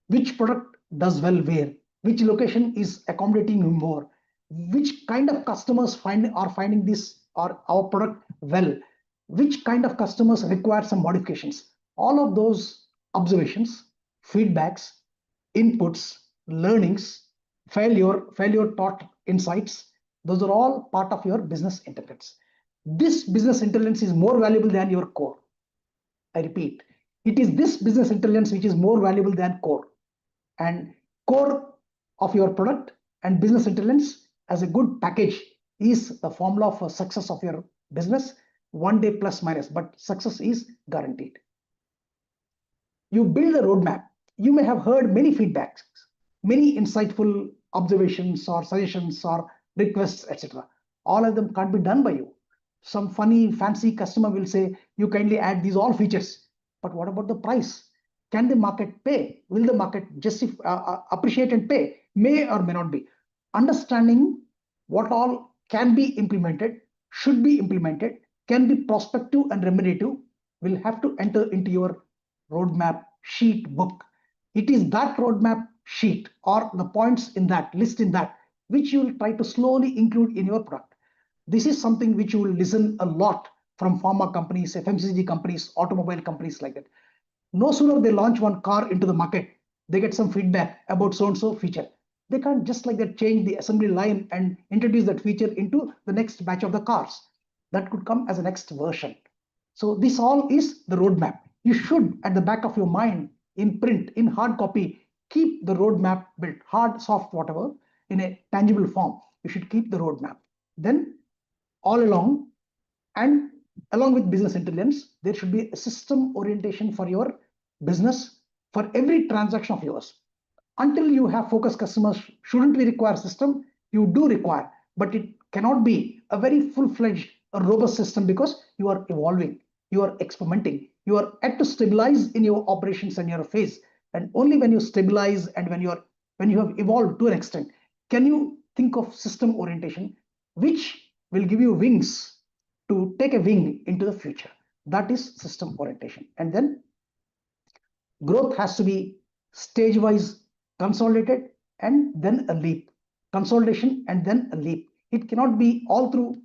Which product does well where? Which location is accommodating you more? Which kind of customers are finding this or our product well? Which kind of customers require some modifications? All of those observations, feedbacks, inputs, learnings, failure taught insights, those are all part of your business intelligence. This business intelligence is more valuable than your core. I repeat, it is this business intelligence which is more valuable than core. And core of your product and business intelligence as a good package is the formula for success of your business. One day plus minus, but success is guaranteed. You build a roadmap. You may have heard many feedbacks, many insightful observations or suggestions or requests, etc. All of them can't be done by you. Some funny, fancy customer will say, you kindly add these all features. But what about the price? Can the market pay? Will the market appreciate and pay? May or may not be. Understanding what all can be implemented, should be implemented, can be prospective and remediative, will have to enter into your roadmap sheet book. It is that roadmap sheet or the points in that, list in that, which you will try to slowly include in your product. This is something which you will listen a lot from pharma companies, FMCG companies, automobile companies like that. No sooner they launch one car into the market, they get some feedback about so-and-so feature. They can't just like that change the assembly line and introduce that feature into the next batch of the cars. That could come as a next version. So this all is the roadmap. You should, at the back of your mind, in print, in hard copy, keep the roadmap built, hard, soft, whatever, in a tangible form. You should keep the roadmap. Then all along, and along with business intelligence, there should be a system orientation for your business for every transaction of yours. Until you have focused customers, shouldn't we require system? You do require, but it cannot be a very full-fledged, a robust system because you are evolving, you are experimenting, you are yet to stabilize in your operations and your phase. And only when you stabilize and when you have evolved to an extent, can you think of system orientation, which will give you wings to take a wing into the future. That is system orientation. And then growth has to be stage-wise consolidated and then a leap. Consolidation and then a leap. It cannot be all through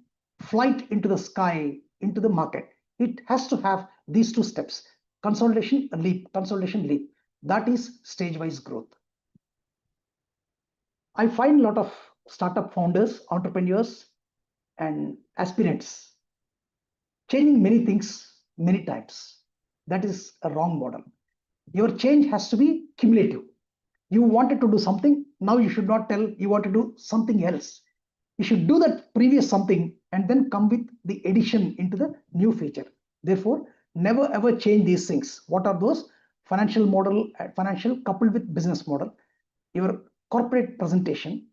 flight into the sky, into the market. It has to have these two steps. Consolidation, a leap, consolidation, leap. That is stage-wise growth. I find a lot of startup founders, entrepreneurs, and aspirants changing many things many times. That is a wrong model. Your change has to be cumulative. You wanted to do something, now you should not tell you want to do something else. You should do that previous something and then come with the addition into the new feature. Therefore, never ever change these things. What are those? Financial model, financial coupled with business model, your corporate presentation,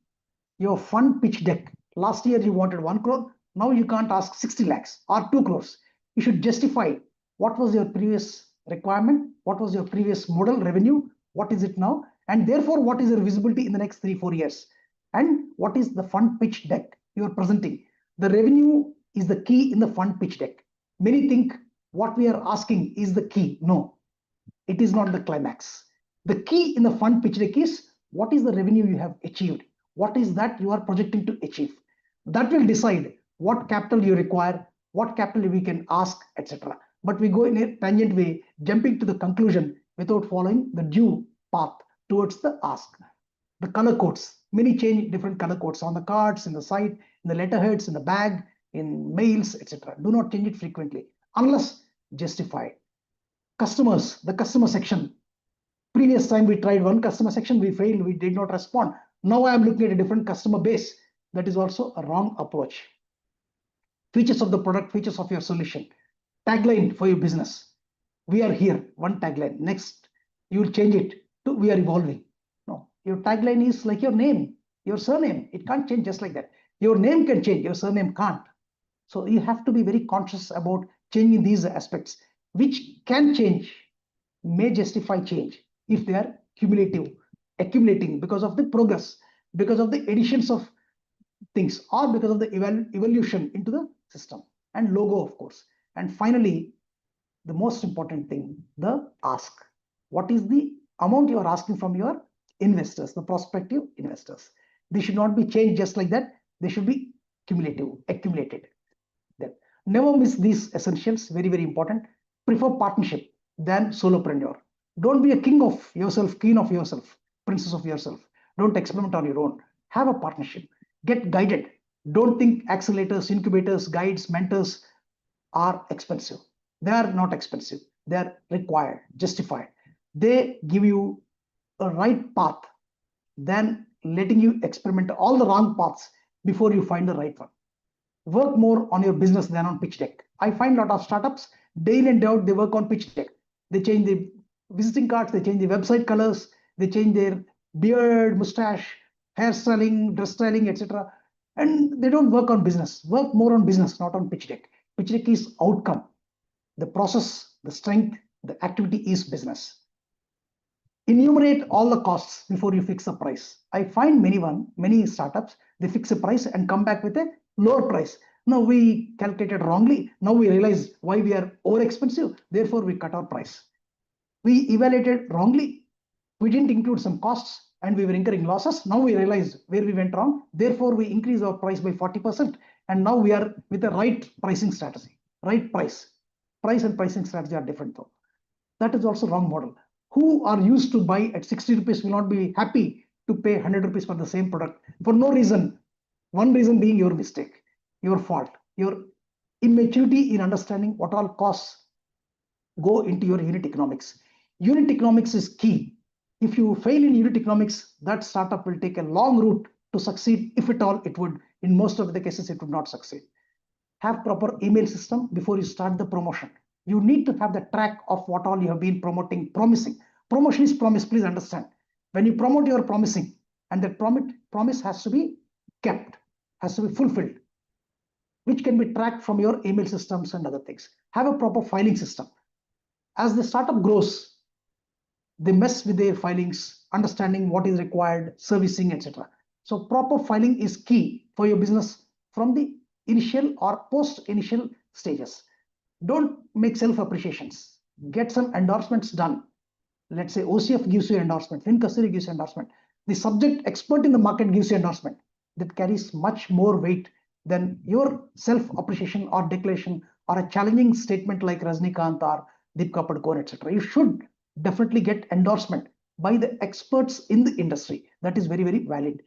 your fund pitch deck. Last year you wanted 1 crore, now you can't ask 60 lakhs or 2 crores. You should justify what was your previous requirement, what was your previous model revenue, what is it now, and therefore what is your visibility in the next 3-4 years, and what is the fund pitch deck you are presenting. The revenue is the key in the fund pitch deck. Many think what we are asking is the key. No, it is not the climax. The key in the fund pitch deck is what is the revenue you have achieved, what is that you are projecting to achieve. That will decide what capital you require, what capital we can ask, etc. But we go in a tangent way, jumping to the conclusion without following the due path towards the ask. The color codes, many change different color codes on the cards, in the site, in the letterheads, in the bag, in mails, etc. Do not change it frequently unless justified. Customers, the customer section. Previous time we tried one customer section, we failed, we did not respond. Now I am looking at a different customer base. That is also a wrong approach. Features of the product, features of your solution. Tagline for your business. We are here, one tagline. Next, you will change it to we are evolving. No, your tagline is like your name, your surname. It can't change just like that. Your name can change, your surname can't. So you have to be very conscious about changing these aspects, which can change, may justify change if they are cumulative, accumulating because of the progress, because of the additions of things, or because of the evolution into the system, and logo, of course. And finally, the most important thing, the ask. What is the amount you are asking from your investors, the prospective investors? They should not be changed just like that. They should be cumulative, accumulated. Then never miss these essentials, very, very important. Prefer partnership than solopreneur. Don't be a king of yourself, queen of yourself, princess of yourself. Don't experiment on your own. Have a partnership. Get guided. Don't think accelerators, incubators, guides, mentors are expensive. They are not expensive. They are required, justified. They give you a right path than letting you experiment all the wrong paths before you find the right one. Work more on your business than on pitch deck. I find a lot of startups, day in and day out, they work on pitch deck. They change the visiting cards, they change the website colors, they change their beard, mustache, hairstyling, dress styling, etc. And they don't work on business. Work more on business, not on pitch deck. Pitch deck is outcome. The process, the strength, the activity is business. Enumerate all the costs before you fix a price. I find many startups, they fix a price and come back with a lower price. Now we calculated wrongly. Now we realize why we are over expensive. Therefore, we cut our price. We evaluated wrongly. We didn't include some costs and we were incurring losses. Now we realized where we went wrong. Therefore, we increased our price by 40%. And now we are with the right pricing strategy, right price. Price and pricing strategy are different though. That is also wrong model. Who are used to buy at 60 rupees will not be happy to pay 100 rupees for the same product for no reason. One reason being your mistake, your fault, your immaturity in understanding what all costs go into your unit economics. Unit economics is key. If you fail in unit economics, that startup will take a long route to succeed. If at all, it would. In most of the cases, it would not succeed. Have proper email system before you start the promotion. You need to have the track of what all you have been promoting, promising. Promotion is promise, please understand. When you promote, you are promising, and that promise has to be kept, has to be fulfilled, which can be tracked from your email systems and other things. Have a proper filing system. As the startup grows, they mess with their filings, understanding what is required, servicing, etc. So proper filing is key for your business from the initial or post-initial stages. Don't make self-appreciations. Get some endorsements done. Let's say OCF gives you endorsement, FinCustody gives you endorsement. The subject expert in the market gives you endorsement. That carries much more weight than your self-appreciation or declaration or a challenging statement like Rajnikant or Deepika Padukone, etc. You should definitely get endorsement by the experts in the industry. That is very, very valid,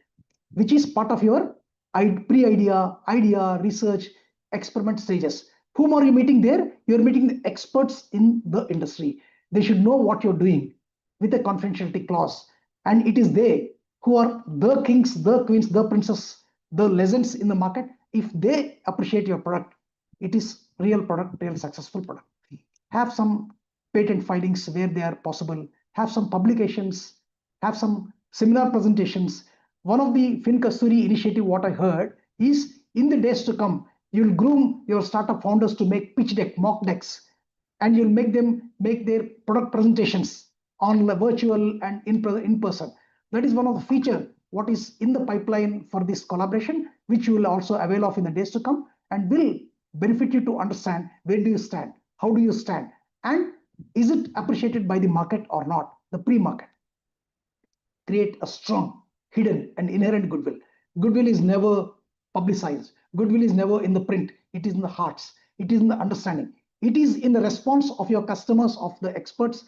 which is part of your pre-idea, idea, research, experiment stages. Whom are you meeting there? You're meeting the experts in the industry. They should know what you're doing with a confidentiality clause. And it is they who are the kings, the queens, the princes, the legends in the market. If they appreciate your product, it is real product, real successful product. Have some patent filings where they are possible. Have some publications. Have some seminar presentations. One of the FinCustody initiative, what I heard is in the days to come, you'll groom your startup founders to make pitch deck, mock decks, and you'll make them make their product presentations on the virtual and in person. That is one of the features what is in the pipeline for this collaboration, which you will also avail of in the days to come and will benefit you to understand where do you stand, how do you stand, and is it appreciated by the market or not, the pre-market. Create a strong, hidden and inherent goodwill. Goodwill is never publicized. Goodwill is never in the print. It is in the hearts. It is in the understanding. It is in the response of your customers, of the experts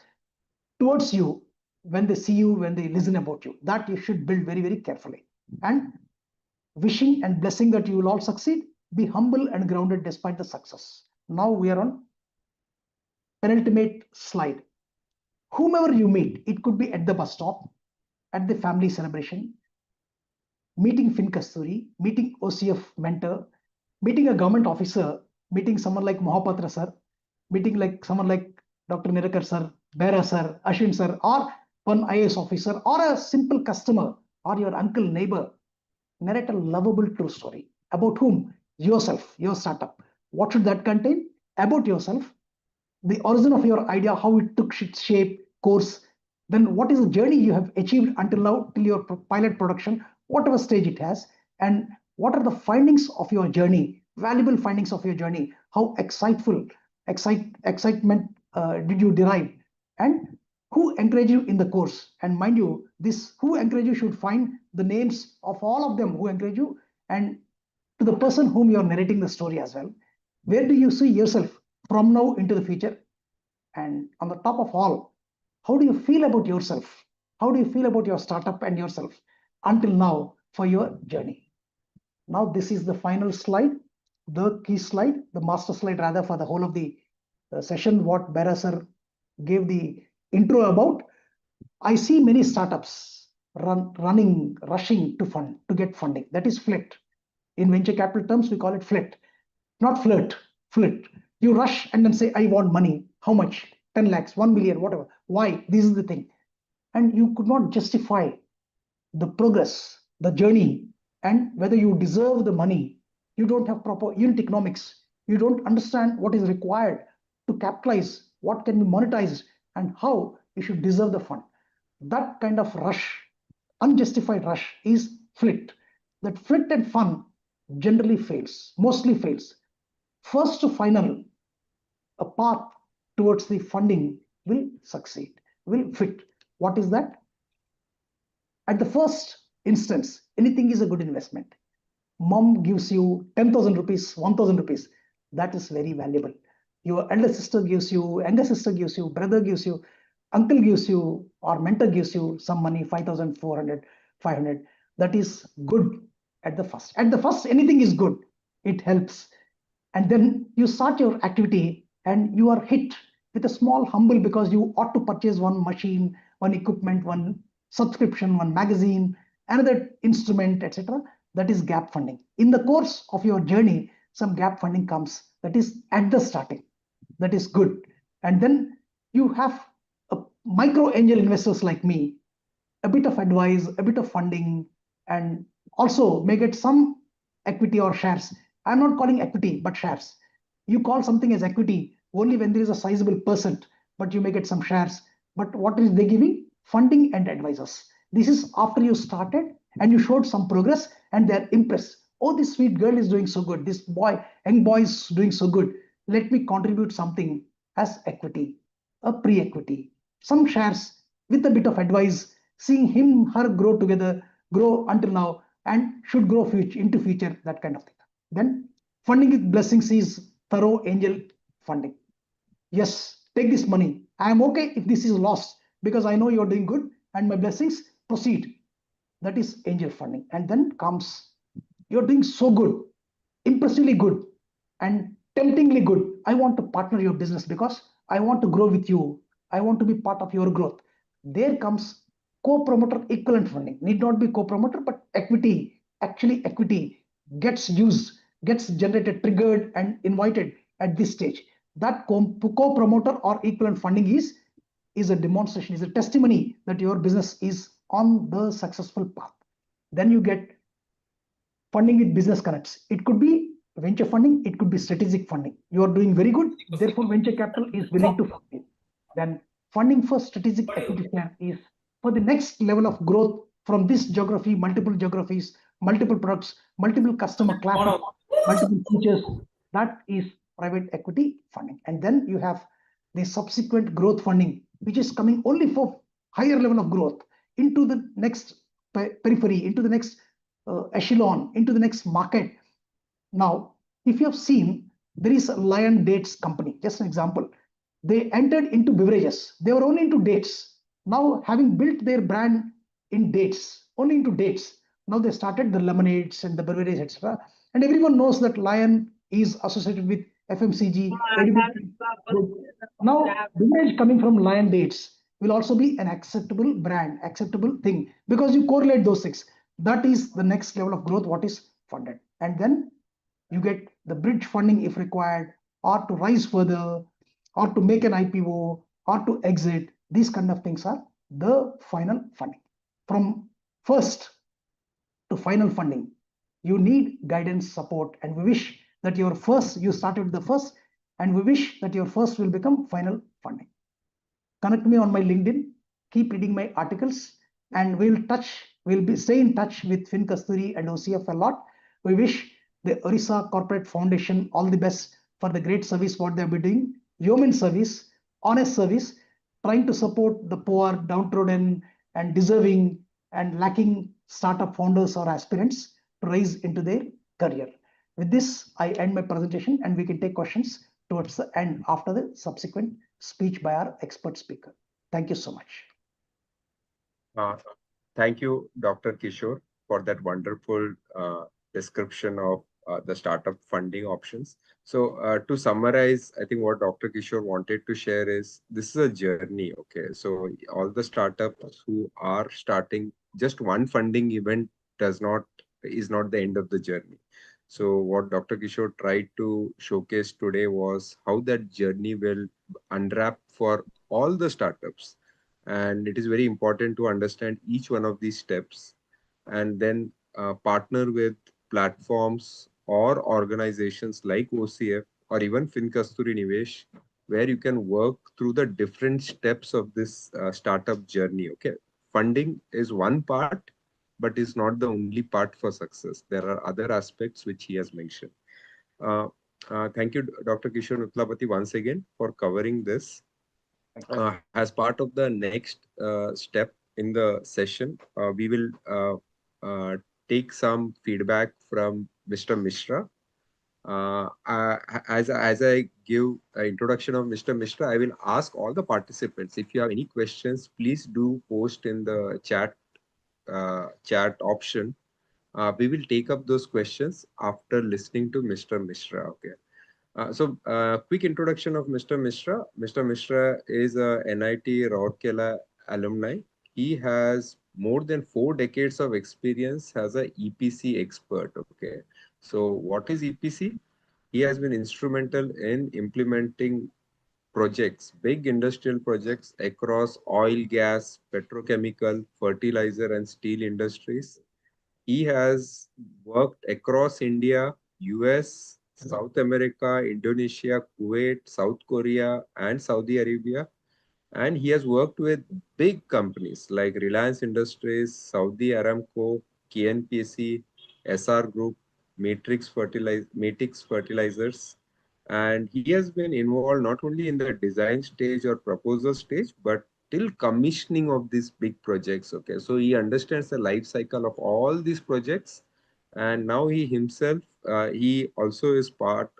towards you when they see you, when they listen about you. That you should build very, very carefully. And wishing and blessing that you will all succeed. Be humble and grounded despite the success. Now we are on penultimate slide. Whomever you meet, it could be at the bus stop, at the family celebration, meeting Fin Kasturi, meeting OCF mentor, meeting a government officer, meeting someone like Mohapatra sir, meeting like someone like Dr. Nirakar sir, Bera sir, Ashwin sir, or one IAS officer, or a simple customer, or your uncle, neighbor. Narrate a lovable true story. About whom? Yourself, your startup. What should that contain? About yourself, the origin of your idea, how it took shape, course, then what is the journey you have achieved until now, till your pilot production, whatever stage it has, and what are the findings of your journey, valuable findings of your journey, how excitement did you derive, and who encouraged you in the course. And mind you, this who encouraged you should find the names of all of them who encourage you, and to the person whom you are narrating the story as well. Where do you see yourself from now into the future? And on the top of all, how do you feel about yourself? How do you feel about your startup and yourself until now for your journey? Now, this is the final slide, the key slide, the master slide rather for the whole of the session, what Bera sir gave the intro about. I see many startups rushing to get funding. That is flit. In venture capital terms, we call it flit, not flirt, flit. You rush and then say, I want money. How much? 10 lakhs, 1 million, whatever. Why? This is the thing. And you could not justify the progress, the journey, and whether you deserve the money. You don't have proper unit economics. You don't understand what is required to capitalize, what can be monetized, and how you should deserve the fund. That kind of rush, unjustified rush, is flit. That flit and fun generally fails, mostly fails. First to final, a path towards the funding will succeed, will fit. What is that? At the first instance, anything is a good investment. Mom gives you 10,000 rupees, 1,000 rupees. That is very valuable. Your elder sister gives you, younger sister gives you, brother gives you, uncle gives you, or mentor gives you some money, 5,400, 500. That is good at the first. At the first, anything is good. It helps. And then you start your activity and you are hit with a small humble because you ought to purchase one machine, one equipment, one subscription, one magazine, another instrument, etc. That is gap funding. In the course of your journey, some gap funding comes. That is at the starting. That is good. And then you have micro angel investors like me, a bit of advice, a bit of funding, and also may get some equity or shares. I'm not calling equity, but shares. You call something as equity only when there is a sizable percent, but you may get some shares. But what is they giving? Funding and advisors. This is after you started and you showed some progress and they're impressed. Oh, this sweet girl is doing so good. This boy, young boy is doing so good. Let me contribute something as equity, a pre-equity, some shares with a bit of advice, seeing him, her grow together, grow until now, and should grow into future, that kind of thing. Then funding with blessings is thorough angel funding. Yes, take this money. I am okay if this is lost because I know you're doing good and my blessings, proceed. That is angel funding. And then comes, you're doing so good, impressively good, and temptingly good. I want to partner your business because I want to grow with you. I want to be part of your growth. There comes co-promoter equivalent funding. Need not be co-promoter, but equity, actually equity gets used, gets generated, triggered, and invited at this stage. That co-promoter or equivalent funding is a demonstration, is a testimony that your business is on the successful path. Then you get funding with business connects. It could be venture funding, it could be strategic funding. You are doing very good, therefore venture capital is willing to fund you. Then funding for strategic equity share is for the next level of growth from this geography, multiple geographies, multiple products, multiple customer classes, multiple features. That is private equity funding. And then you have the subsequent growth funding, which is coming only for higher level of growth into the next periphery, into the next echelon, into the next market. Now, if you have seen There is a Lion Dates company, just an example. They entered into beverages. They were only into dates. Now, having built their brand in dates, only into dates, now they started the lemonades and the beverages, etc. And everyone knows that Lion is associated with FMCG. Now, beverage coming from Lion Dates will also be an acceptable brand, acceptable thing, because you correlate those things. That is the next level of growth, what is funded. And then you get the bridge funding if required, or to rise further, or to make an IPO, or to exit. These kind of things are the final funding. From first to final funding, you need guidance, support, and we wish that you started with the first, and we wish that your first will become final funding. Connect me on my LinkedIn, keep reading my articles, and we'll stay in touch with Finkasturi and OCF a lot. We wish the Orissa Corporate Foundation all the best for the great service what they've been doing, yeoman service, honest service, trying to support the poor, downtrodden, and deserving and lacking startup founders or aspirants to rise into their career. With this, I end my presentation, and we can take questions towards the end after the subsequent speech by our expert speaker. Thank you so much. Thank you, Dr. Kishore, for that wonderful description of the startup funding options. So to summarize, I think what Dr. Kishore wanted to share is this is a journey. Okay, so all the startups who are starting, just one funding event is not the end of the journey. So what Dr. Kishore tried to showcase today was how that journey will unwrap for all the startups. And it is very important to understand each one of these steps and then partner with platforms or organizations like OCF or even Finkasturi Nivesh, where you can work through the different steps of this startup journey. Okay, funding is one part, but is not the only part for success. There are other aspects which he has mentioned. Thank you, Dr. Kishore Nutlapati, once again for covering this. As part of the next step in the session, we will take some feedback from Mr. Mishra. As I give an introduction of Mr. Mishra, I will ask all the participants, if you have any questions, please do post in the chat option. We will take up those questions after listening to Mr. Mishra. Okay. Quick introduction of Mr. Mishra. Mr. Mishra is a NIT Rourkela alumni. He has more than 4 decades of experience as a EPC expert. Okay. So what is EPC? He has been instrumental in implementing projects, big industrial projects across oil, gas, petrochemical, fertilizer, and steel industries. He has worked across India, US, South America, Indonesia, Kuwait, South Korea, and Saudi Arabia. And he has worked with big companies like Reliance Industries, Saudi Aramco, KNPC, SR Group, Matrix Fertilizers. And he has been involved not only in the design stage or proposal stage, but till commissioning of these big projects. Okay, so he understands the life cycle of all these projects. And now he himself, he also is part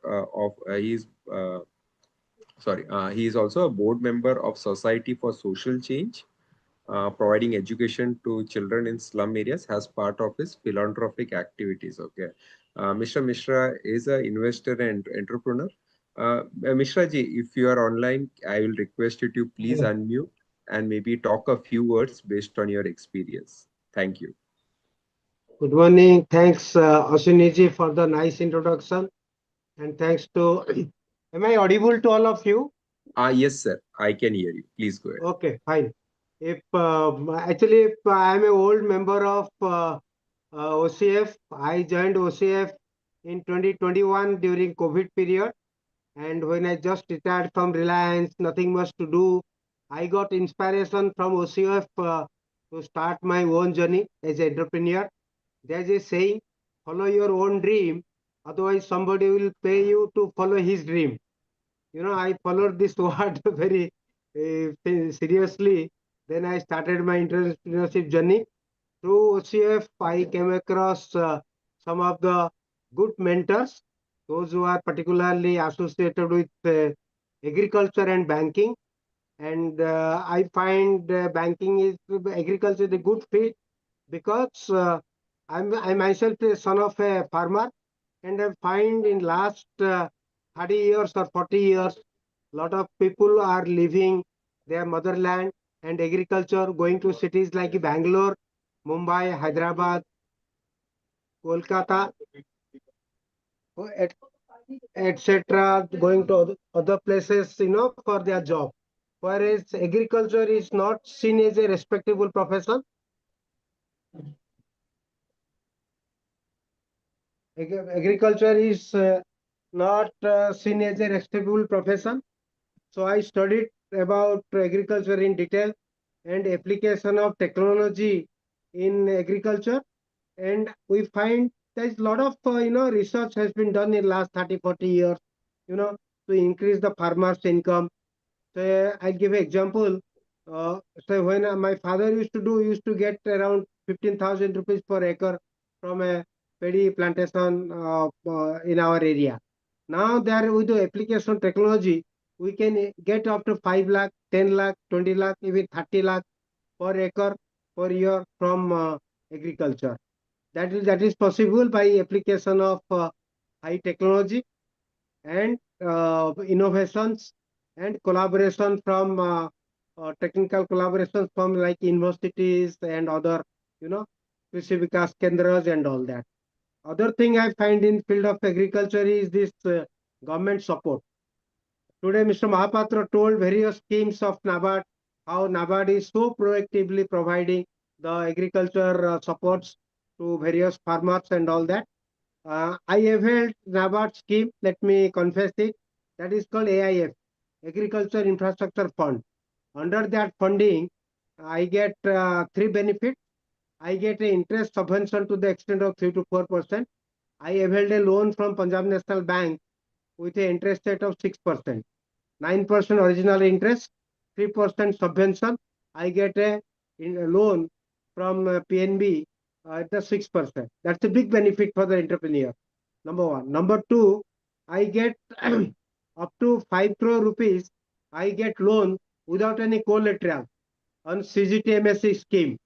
he is also a board member of Society for Social Change, providing education to children in slum areas as part of his philanthropic activities. Okay, Mr. Mishra is an investor and entrepreneur. Mishra ji, if you are online, I will request you to please unmute and maybe talk a few words based on your experience. Thank you. Good morning. Thanks, Ashwini ji, for the nice introduction. And thanks to, am I audible to all of you? Yes, sir. I can hear you. Please go ahead. Okay, fine. Actually, I'm an old member of OCF. I joined OCF in 2021 during COVID period. And when I just retired from Reliance, nothing much to do, I got inspiration from OCF to start my own journey as an entrepreneur. There's a saying, follow your own dream, otherwise somebody will pay you to follow his dream. You know, I followed this word very seriously. Then I started my entrepreneurship journey. Through OCF, I came across some of the good mentors those who are particularly associated with agriculture and banking. And I find agriculture is a good fit because I myself a son of a farmer, and I find in last 30 years or 40 years, lot of people are leaving their motherland and agriculture, going to cities like Bangalore, Mumbai, Hyderabad, Kolkata, etc., going to other places, for their job. Whereas agriculture is not seen as a respectable profession. Agriculture is not seen as a respectable profession. So I studied about agriculture in detail and application of technology in agriculture. And we find there's a lot of, research has been done in last 30, 40 years, to increase the farmer's income. So I'll give an example. So when my father used to get around 15,000 rupees per acre from a paddy plantation in our area. Now there with the application technology, we can get up to 5 lakh, 10 lakh, 20 lakh, even 30 lakh per acre per year from agriculture. That is possible by application of high technology and innovations and collaboration from technical collaborations from like universities and other, Krishi Vikas Kendras and all that. Other thing I find in field of agriculture is this government support. Today, Mr. Mahapatra told various schemes of NABARD, how NABARD is so proactively providing the agriculture supports to various farmers and all that. I have held NABARD scheme, let me confess it, that is called AIF, Agriculture Infrastructure Fund. Under that funding, I get 3 benefits. I get an interest subvention to the extent of 3 to 4%. I have held a loan from Punjab National Bank with an interest rate of 6%. 9% original interest, 3% subvention. I get a loan from PNB at the 6%. That's a big benefit for the entrepreneur. Number one. Number two, I get up to 5 crore rupees. I get loan without any collateral on CGTMSE scheme.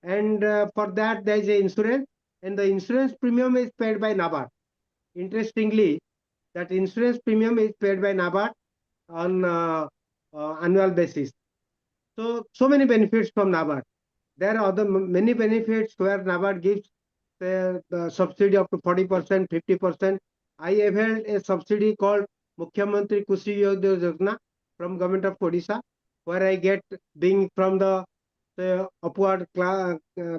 And for that, there is an insurance, and the insurance premium is paid by NABARD. Interestingly, that insurance premium is paid by NABARD on annual basis. So many benefits from NABARD. There are many benefits where NABARD gives the subsidy up to 40%, 50%. I have held a subsidy called Mukhyamantri Kushi Yojana from Government of Odisha, where I get, being from the upward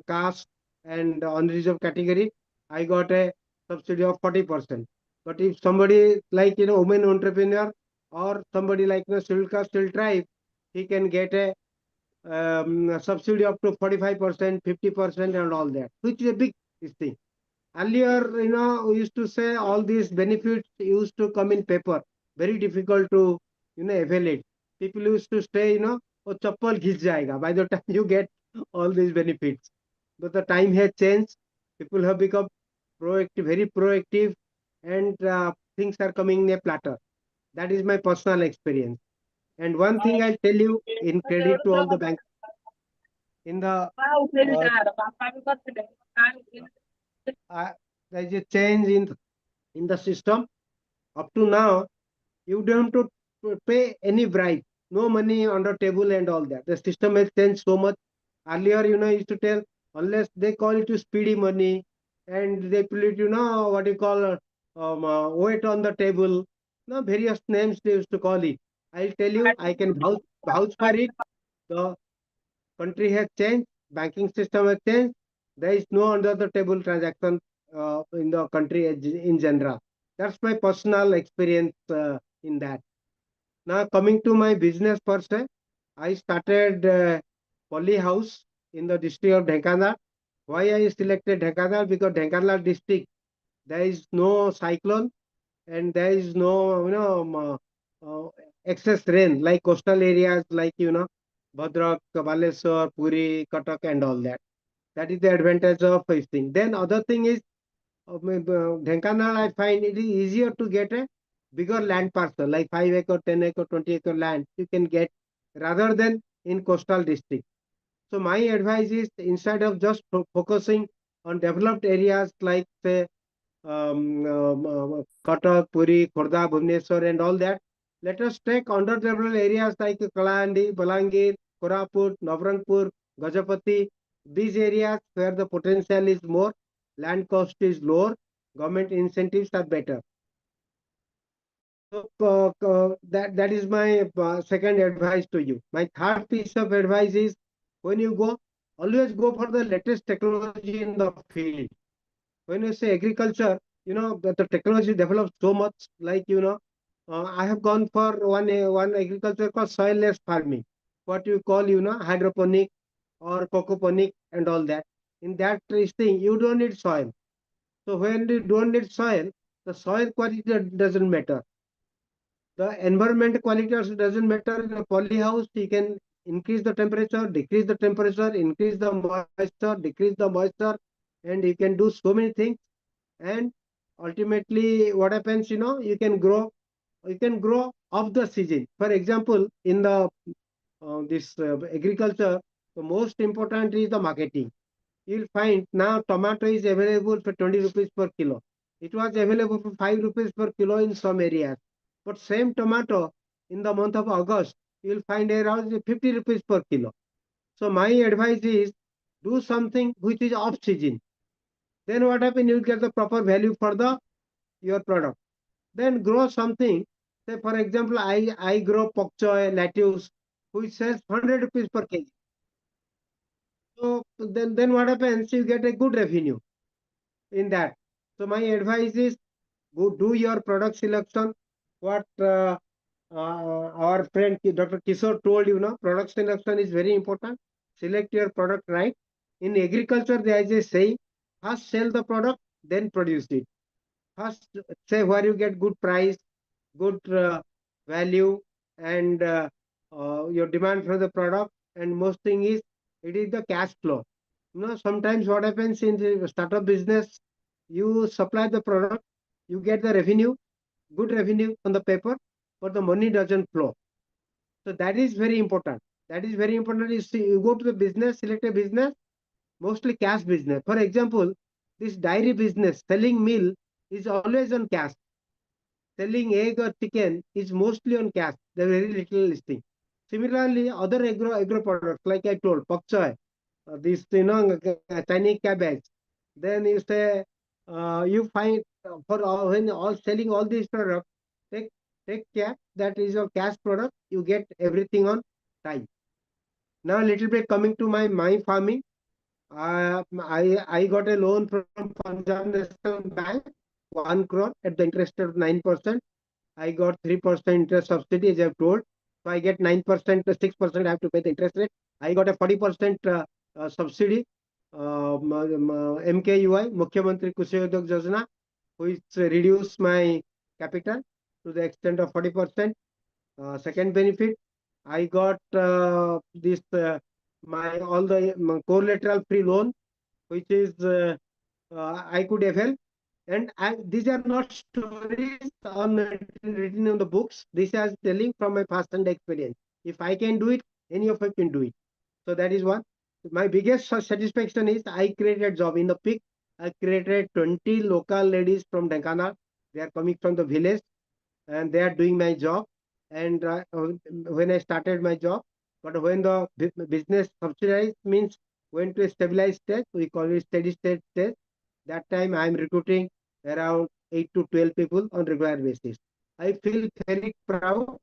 caste and unreserved category, I got a subsidy of 40%. But if somebody like, women entrepreneur or somebody like scheduled caste, scheduled tribe, he can get a subsidy up to 45%, 50% and all that, which is a big thing. Earlier, we used to say all these benefits used to come in paper, very difficult to, avail it. People used to say, oh, chappal ghis jayega by the time you get all these benefits. But the time has changed. People have become proactive, very proactive, and things are coming in a platter. That is my personal experience. And one thing I'll tell you in credit to all the banks, in the there is a change in the system. Up to now, you don't have to pay any bribe, no money on the table and all that. The system has changed so much. Earlier, used to tell, unless they call it speedy money, and they put it, what you call weight on the table, various names they used to call it. I'll tell you, I can vouch for it. The country has changed, banking system has changed. There is no under the table transaction in the country in general. That's my personal experience in that. Now coming to my business per se, I started Poly House in the district of Dhenkanal. Why I selected Dhenkanal? Because Dhenkanal district, there is no cyclone and there is no excess rain like coastal areas like Bhadrak, Baleswar, Puri, Cuttack and all that. That is the advantage of this thing. Then other thing is Dhenkanal, I find it is easier to get a bigger land parcel like 5 acre, 10 acre, 20 acre land you can get rather than in coastal district. So my advice is instead of just focusing on developed areas like say Cuttack, Puri, Khordha, Bhubaneswar and all that, let us take underdeveloped areas like Kalahandi, Balangir, Koraput, Navrangpur, Gajapati, these areas where the potential is more, land cost is lower, government incentives are better. So that is my second advice to you. My third piece of advice is when you go, always go for the latest technology in the field. When you say agriculture, the technology develops so much. Like I have gone for one agriculture called soilless farming. What you call hydroponic or cocoponic and all that. In that thing, you don't need soil. So when you don't need soil, the soil quality doesn't matter. The environment quality also doesn't matter. In a poly house, you can increase the temperature, decrease the temperature, increase the moisture, decrease the moisture, and you can do so many things. And ultimately, what happens, you can grow off the season. For example, in the this agriculture, the most important is the marketing. You'll find now tomato is available for 20 rupees per kilo. It was available for 5 rupees per kilo in some areas. But same tomato in the month of August, you'll find around 50 rupees per kilo. So my advice is do something which is off season. Then what happens? You get the proper value for your product. Then grow something. Say for example, I grow pak choy, lettuce, which sells 100 rupees per kg. So then what happens? You get a good revenue in that. So my advice is go do your product selection. What our friend Dr. Kishore told product selection is very important. Select your product right. In agriculture, there is a saying, first sell the product, then produce it. First, say where you get good price, good value, and your demand for the product. And most thing is, it is the cash flow. Sometimes what happens in the startup business, you supply the product, you get the revenue, good revenue on the paper, but the money doesn't flow. So that is very important. That is very important. You go to the business, select a business, mostly cash business. For example, this dairy business, selling milk is always on cash. Selling egg or chicken is mostly on cash. There very little listing. Similarly, other agro products, like I told, pak choy, this Chinese cabbage. Then you say you find when all selling all these products, take care that is your cash product. You get everything on time. Now a little bit coming to my farming. I got a loan from Punjab National Bank, 1 crore at the interest of 9%. I got 3% interest subsidy, as I've told. So I get 9%, 6% I have to pay the interest rate. I got a 40% subsidy, MKUI, Mukhyamantri Kushi Udyog Yojana, which reduced my capital to the extent of 40%. Second benefit, I got this all the collateral free loan, which is I could avail. And these are not stories written in the books. This is telling from my first-hand experience. If I can do it, any of you can do it. So that is one. My biggest satisfaction is I created job in the peak. I created 20 local ladies from Dhenkanal. They are coming from the village, and they are doing my job. And when I started my job, but when the business subsidized means went to a stabilized stage, we call it steady state stage. That time I am recruiting around 8 to 12 people on regular basis. I feel very proud.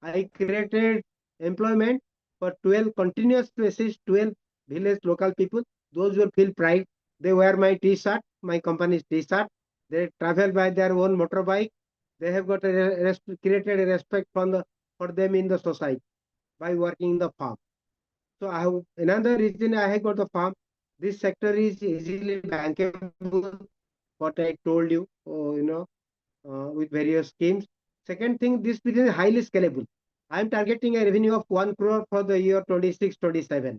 I created employment for 12 continuous basis, 12 village local people. Those will feel pride. They wear my T-shirt, my company's T-shirt. They travel by their own motorbike. They have got created a respect for them in the society by working in the farm. So I have another reason I have got the farm. This sector is easily bankable. What I told you, with various schemes. Second thing, this business is highly scalable. I am targeting a revenue of 1 crore for the year 26-27.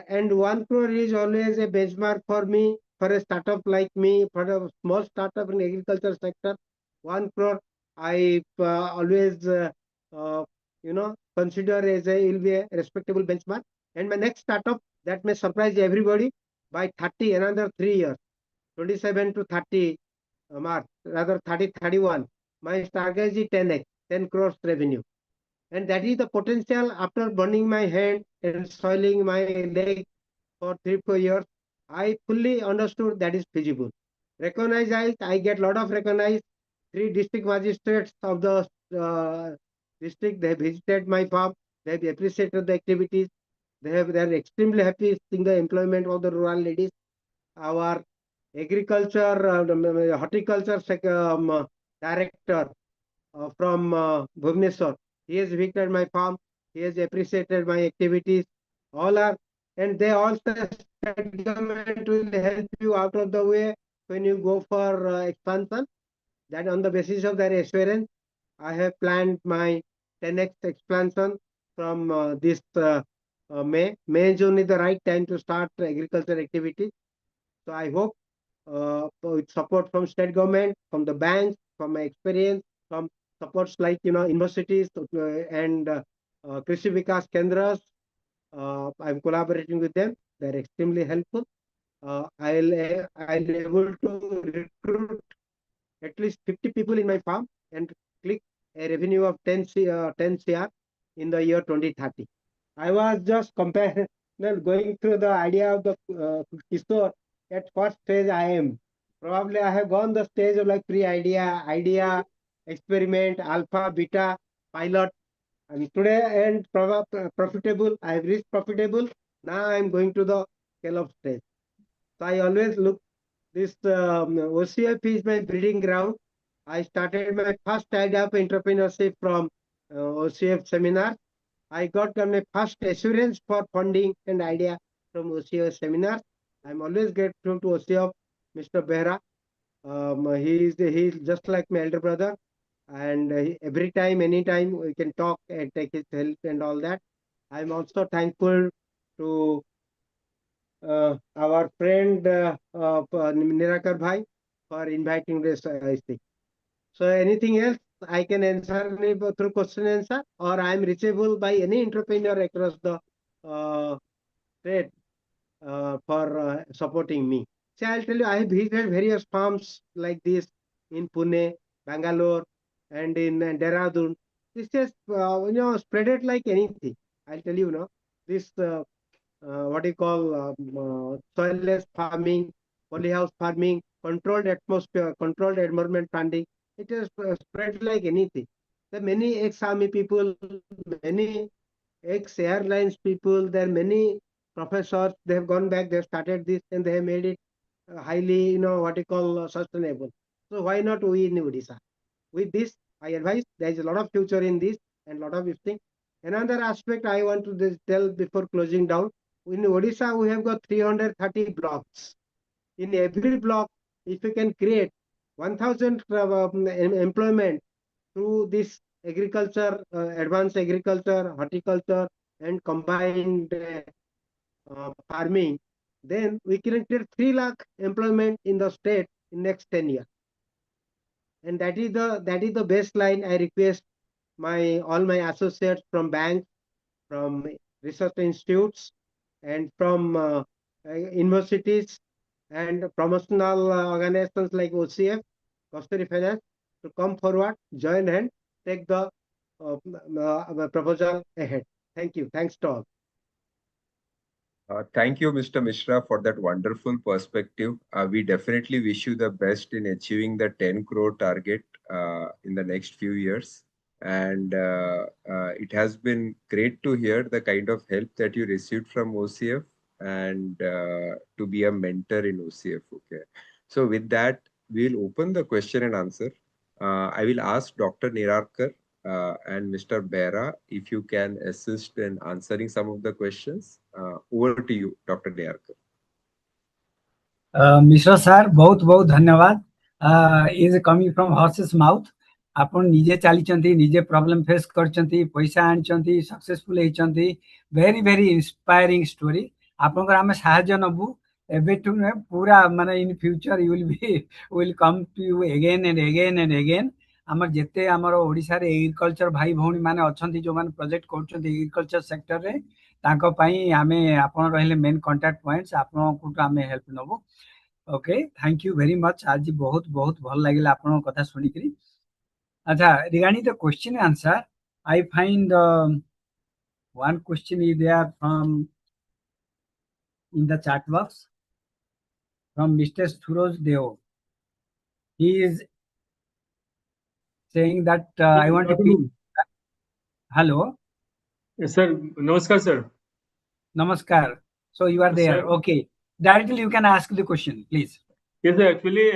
And 1 crore is always a benchmark for me for a startup like me, for a small startup in agriculture sector, 1 crore, I always, consider as will be a respectable benchmark. And my next startup that may surprise everybody by 30, another 3 years, 27 to 30 March, rather 30, 31, my target is 10x, 10 crores revenue. And that is the potential after burning my hand and soiling my leg for 3-4 years. I fully understood that is feasible. Recognized, I get a lot of recognized. 3 district magistrates of the district, they have visited my farm. They have appreciated the activities. They are extremely happy seeing the employment of the rural ladies. Our agriculture, horticulture director from Bhubaneswar, he has visited my farm. He has appreciated my activities. All are, and they all say state government will help you out of the way when you go for expansion. That on the basis of their assurance, I have planned my 10x expansion from this May. May, June is the right time to start agriculture activities. So I hope with support from state government, from the banks, from my experience, from supports like universities and Krishi Vikas Kendras, I'm collaborating with them. They're extremely helpful. I'll able to recruit at least 50 people in my farm and click a revenue of 10 CR in the year 2030. I was just comparing, going through the idea of the Kishore. At first stage I am. Probably I have gone the stage of like idea, experiment, alpha, beta, pilot, and today and profitable. I have reached profitable. Now I am going to the scale-up stage. So I always look this OCF is my breeding ground. I started my first idea of entrepreneurship from OCF seminar. I got my first assurance for funding and idea from OCF seminars. I'm always grateful to OCF, Mr. Behra. He's just like my elder brother, and every time, anytime we can talk and take his help and all that. I'm also thankful to our friend Nirakar Bhai for inviting this thing. So anything else I can answer through question and answer, or I am reachable by any entrepreneur across the state for supporting me. See, I'll tell you, I have visited various farms like this in Pune, Bangalore, and in Dehradun. This is, spread it like anything. I'll tell you, this what you call soilless farming, polyhouse farming, controlled atmosphere, controlled environment farming. It is spread like anything. There are many ex-army people, many ex-airlines people, there are many professors, they have gone back, they have started this and they have made it highly, what you call sustainable. So why not we in Odisha? With this, I advise there is a lot of future in this and a lot of things. Another aspect I want to tell before closing down, in Odisha, we have got 330 blocks. In every block, if you can create 1,000 employment through this agriculture, advanced agriculture, horticulture, and combined farming, then we can create 3 lakh employment in the state in next 10 years. And that is the baseline. I request all my associates from banks, from research institutes, and from universities and promotional organizations like OCF, Kasturi Finance, to come forward, join and take the proposal ahead. Thank you. Thanks to all. Thank you, Mr. Mishra, for that wonderful perspective. We definitely wish you the best in achieving the 10 crore target in the next few years. And it has been great to hear the kind of help that you received from OCF and to be a mentor in OCF. Okay. So with that, we'll open the question and answer. I will ask Dr. Nirakar and Mr. Behra if you can assist in answering some of the questions. Over to you, Dr. Nirakar. Mishra sir, बहुत बहुत धन्यवाद. Is coming from horse's mouth. आपण निजे चली निजे problem face करचंती, पैसा आनचंती, सक्सेसफुल हेचंती. Very very inspiring story. आपनकर आमे सहाय्य नबु एबेटू ने पूरा माने in future you will come to you again and again and again आमर जेते आमर ओडिसा रे एग्रीकल्चर भाई भौणी माने अछंती जो माने प्रोजेक्ट करछंती एग्रीकल्चर सेक्टर रे तांको पई आमे आपण रहले मेन कांटेक्ट पॉइंट्स आपण को आमे help Nebo okay thank you very much आज बहुत बहुत भल लागिला आपण कथा सुनी करी अच्छा regarding the question answer I find one question is there from in the chat box from Mr. Suraj Deo. He is saying that I want to pitch. Hello. Yes, sir. Namaskar, sir. Namaskar. So you are there. Sir. Okay. Directly you can ask the question, please. Yes, sir. Actually,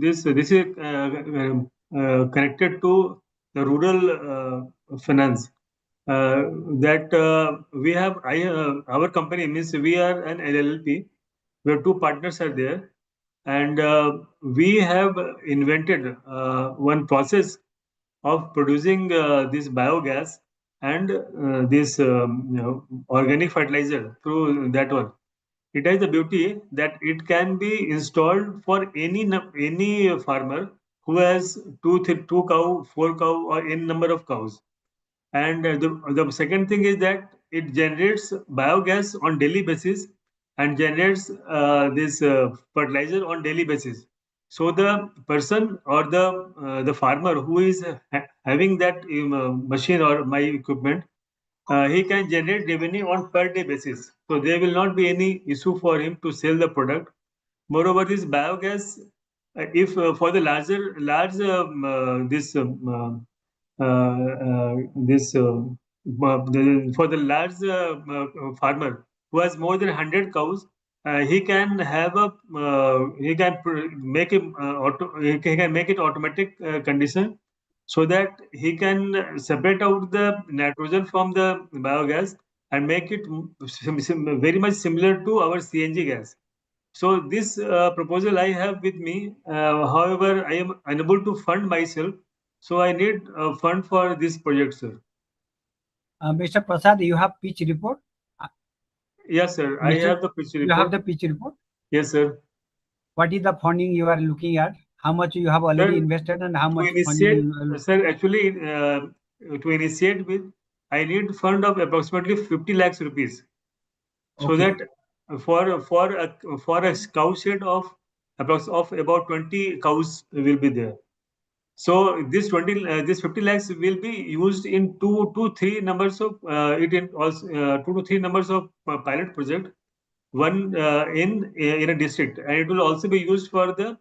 this is connected to the rural finance. That we have our company means we are an LLP where two partners are there, and we have invented one process of producing this biogas and this organic fertilizer through that one. It has the beauty that it can be installed for any farmer who has two cow, 4 cow, or n number of cows. And the second thing is that it generates biogas on daily basis and generates this fertilizer on daily basis. So the person or the farmer who is having that machine or my equipment, he can generate revenue on per day basis. So there will not be any issue for him to sell the product. Moreover, this biogas, if for the for the large farmer who has more than 100 cows, he can have a he can make it automatic condition, so that he can separate out the nitrogen from the biogas and make it very much similar to our CNG gas. So this proposal I have with me. However, I am unable to fund myself, so I need a fund for this project, sir. Mr. Prasad, you have pitch report? Yes, sir. I have the pitch report. You have the pitch report? Yes, sir. What is the funding you are looking at? How much you have already Sir, invested and how much initiate, funding? sir, actually, to initiate with, I need fund of approximately 50 lakhs rupees, so Okay. that for a cow shed of about 20 cows will be there. So this 50 lakhs will be used in 2 to 3 numbers of 2 to 3 numbers of pilot project, one in a district, and it will also be used for the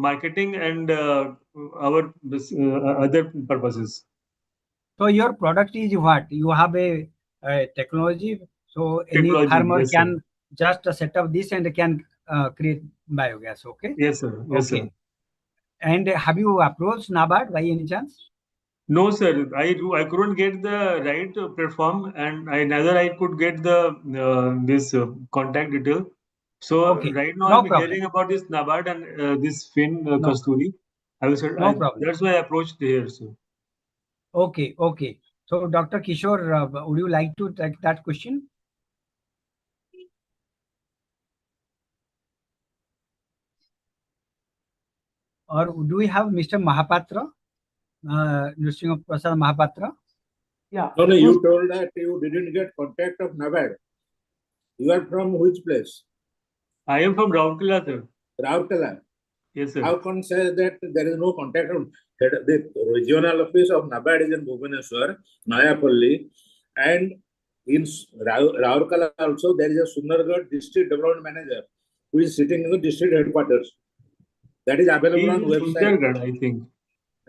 marketing and our other purposes. So your product is what? You have a technology, so any Technology, farmer yes, can sir. just set up this and can create biogas. Okay. Yes, sir. Yes, Okay. sir. And have you approached NABARD by any chance? No, sir. I couldn't get the right platform, and neither I could get the this contact detail. So Okay. right now No I'm problem. hearing about this NABARD and this Fin No. Kasturi. I will say No problem. that's why I approached here, sir. Okay. Okay. So Dr. Kishore, would you like to take that question? Or do we have Mr. Mahapatra, Nrsimha Prasad Mahapatra? Yeah. No, you told that you didn't get contact of NABARD. You are from which place? I am from Rourkela, sir. Rourkela. Yes, sir. How can say that there is no contact of the regional office of NABARD is in Bhubaneswar, Nayapalli, and in Rourkela also there is a Sundargarh district development manager who is sitting in the district headquarters. That is available on website. Sundargarh, I think.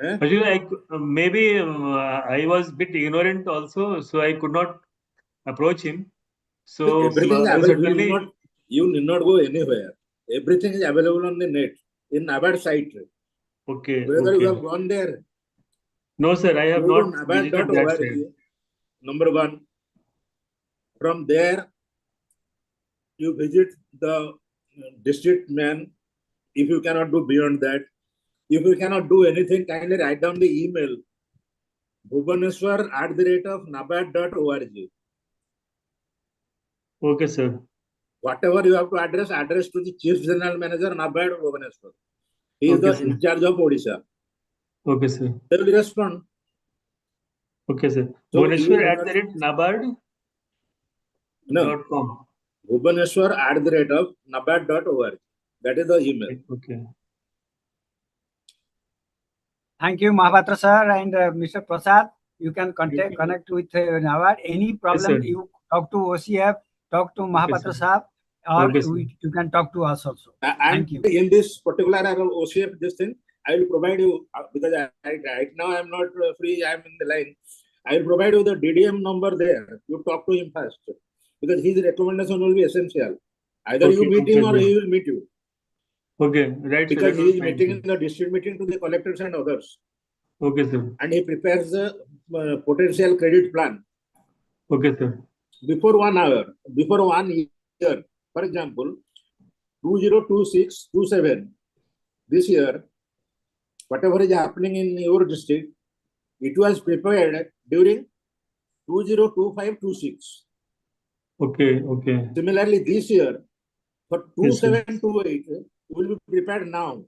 Actually, maybe I was a bit ignorant also, so I could not approach him. So everything is available. You need not go anywhere. Everything is available on the net in NABARD site. Okay. Whether okay. you have gone there? No, sir, I have Go not to visited that site. Number one. From there, you visit the district man. If you cannot do beyond that, if you cannot do anything, kindly write down the email bhubaneswar@nabard.org. Okay, sir. Whatever you have to address to the Chief General Manager, NABARD, Bhubaneswar. He is Okay, the sir. in charge of Odisha. Okay, sir. They will respond. Okay, sir. So Bhubaneswar you at the rate NABARD.com. No. Bhubaneswar @ NABARD.org. That is the email. Okay. Thank you, Mahapatra sir and Mr. Prasad. You can connect with NABARD. Any problem, sir. you talk to OCF, talk to Mahapatra sir, or Okay, sir. you can talk to us also. And Thank you. in this particular OCF, this thing, I will provide you, because right now I am not free, I am in the line. I will provide you the DDM number there. You talk to him first, because his recommendation will be essential. Either you meet him or he will meet you. Okay, right. Because sir, he is fine, meeting sir. in the district meeting to the collectors and others. Okay, sir. And he prepares the potential credit plan. Okay, sir. Before 1 hour, before 1 year, for example, 2026-27, this year, whatever is happening in your district, it was prepared during 2025-26. Okay, okay. Similarly, this year, for Yes, sir. 2728, will be prepared now.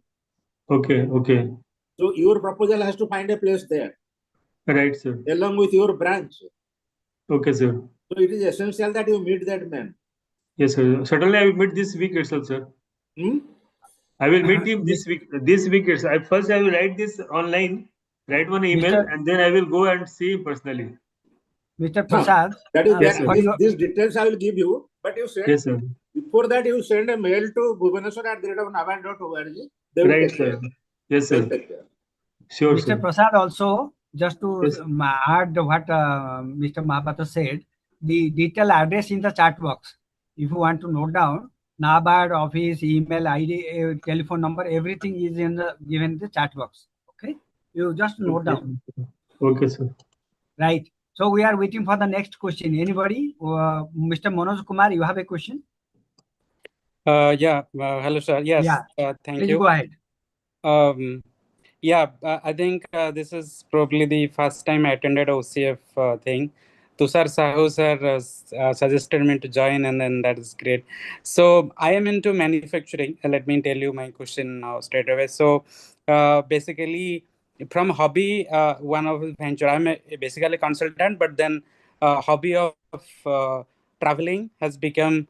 Okay, okay. So your proposal has to find a place there, Right, sir. along with your branch. Okay, sir. So it is essential that you meet that man. Yes, sir. Certainly, I will meet this week itself, sir. I will meet him this week. This week itself. First, I will write this online, write one email, and then I will go and see him personally. Mr. Prasad, That is Yes, sir. these details I will give you, but you said Yes, sir. before that you send a mail to Bhubaneswar @NABARD.org. They will Right, take sir. care. Yes, They will sir. take care. Sure, Mr. sir. Prasad also, just to Yes. add what Mr. Mahapatra said, the detailed address in the chat box. If you want to note down, NABARD office, email ID, telephone number, everything is given in the chat box. Okay, you just note down. Okay, sir. Right. So we are waiting for the next question. Anybody? Mr. Manoj Kumar, you have a question? Hello, sir. Yes. Yeah. Thank Please you. go ahead. I think this is probably the first time I attended OCF thing. Tushar Sahu sir suggested me to join, and then that is great. So I am into manufacturing. Let me tell you my question now straight away. So basically, from hobby, one of the venture, I'm basically a consultant, but then hobby of traveling has become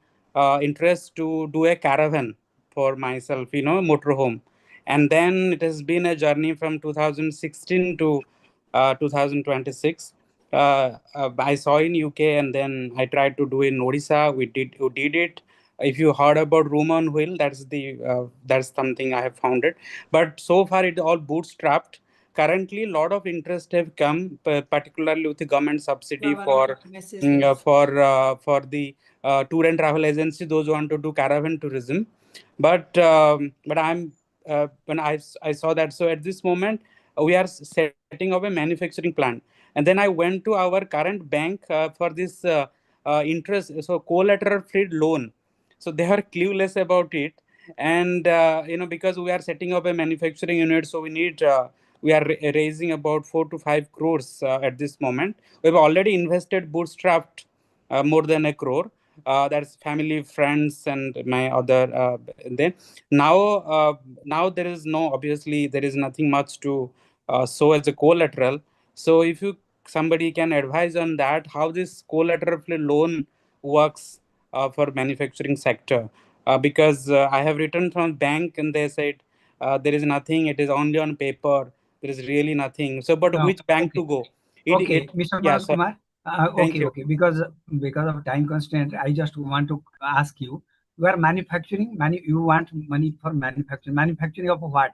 interest to do a caravan for myself, motorhome. And then it has been a journey from 2016 to 2026. I saw in UK, and then I tried to do in Odisha. We did it. If you heard about Room on Wheel, that's something I have found it. But so far, it all bootstrapped. Currently, a lot of interest have come, particularly with the government subsidy for the tour and travel agency, those who want to do caravan tourism. But I'm when I saw that. So at this moment, we are setting up a manufacturing plant. And then I went to our current bank for this interest, so collateral free loan. So they are clueless about it. And, because we are setting up a manufacturing unit, so we are raising about 4 to 5 crores at this moment. We've already invested bootstrapped more than 1 crore. That's family, friends, and my other. Then now there is obviously there is nothing much to show as a collateral. So if somebody can advise on that, how this collateral loan works for manufacturing sector, because I have written from bank and they said there is nothing. It is only on paper. There is really nothing. So, but No, which bank to go? Mr. Manoj Sir. Kumar. Thank you. Okay. Because of time constraint, I just want to ask you: you are manufacturing. You want money for manufacturing. Manufacturing of what?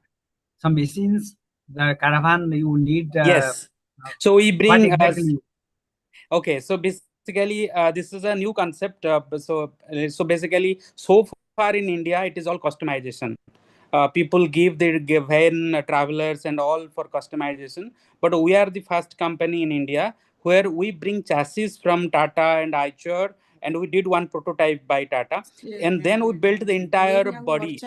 Some machines, the caravan you need. Yes. So we bring. What exactly? Okay. So basically, this is a new concept. So basically, so far in India, it is all customization. People give van travelers and all for customization, but we are the first company in India where we bring chassis from Tata and Eicher, and we did one prototype by Tata, and then we built the entire body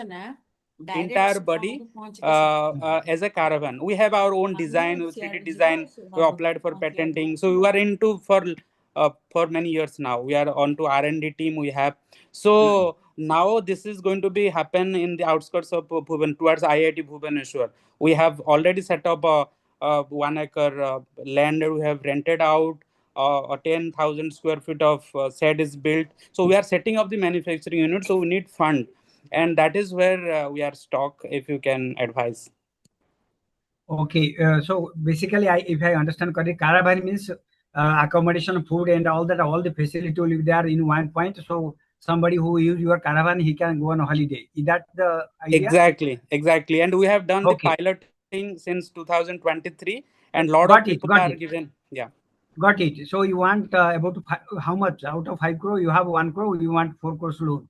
as a caravan. We have our own design, 3D design. We applied for patenting. So we are into for for many years now. We are on to R&D team. We have so now this is going to be happen in the outskirts of Bhuban towards IIT Bhubaneswar. We have already set up a 1 acre land that we have rented out. A 10,000 square feet of shed is built. So we are setting up the manufacturing unit. So we need fund, and that is where we are stuck. If you can advise. Okay, so basically, if I understand correctly, caravan means accommodation, food, and all that, all the facility will be there in one point. So somebody who use your caravan, he can go on a holiday. Is that the idea? Exactly. And we have done the piloting since 2023, and lot of people are given. Yeah. Got it. So you want about how much out of 5 crore? You have 1 crore. You want 4 crores loan,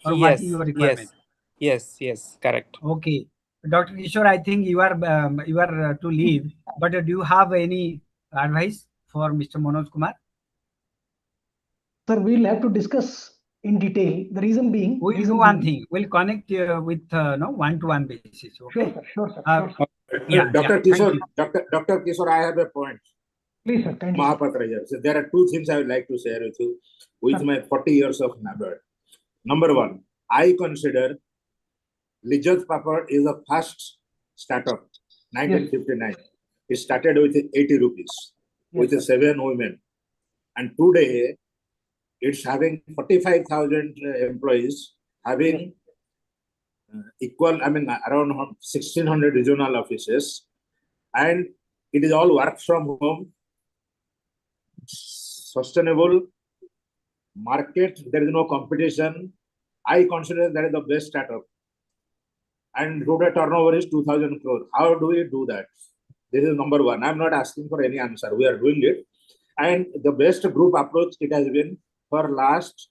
or what is your requirement? Yes, correct. Okay, Dr. Kishore, I think you are to leave, but do you have any advice for Mr. Manoj Kumar? Sir, we'll have to discuss in detail. The reason being, we'll do one thing. We'll connect with one-to-one basis. Okay. Sure, sir. Dr. Kishore, I have a point. Please, sir. Mahapatra here. So there are two things I would like to share with you with my 40 years of NABARD. Number one, I consider Lijjat Papad is the first startup, 1959. It started with 80 rupees with 7 women. And today, it's having 45,000 employees, having around 1,600 regional offices. And it is all work from home, sustainable market, there is no competition. I consider that is the best startup. And today turnover is 2,000 crore. How do we do that? This is number one. I'm not asking for any answer. We are doing it. And the best group approach it has been for last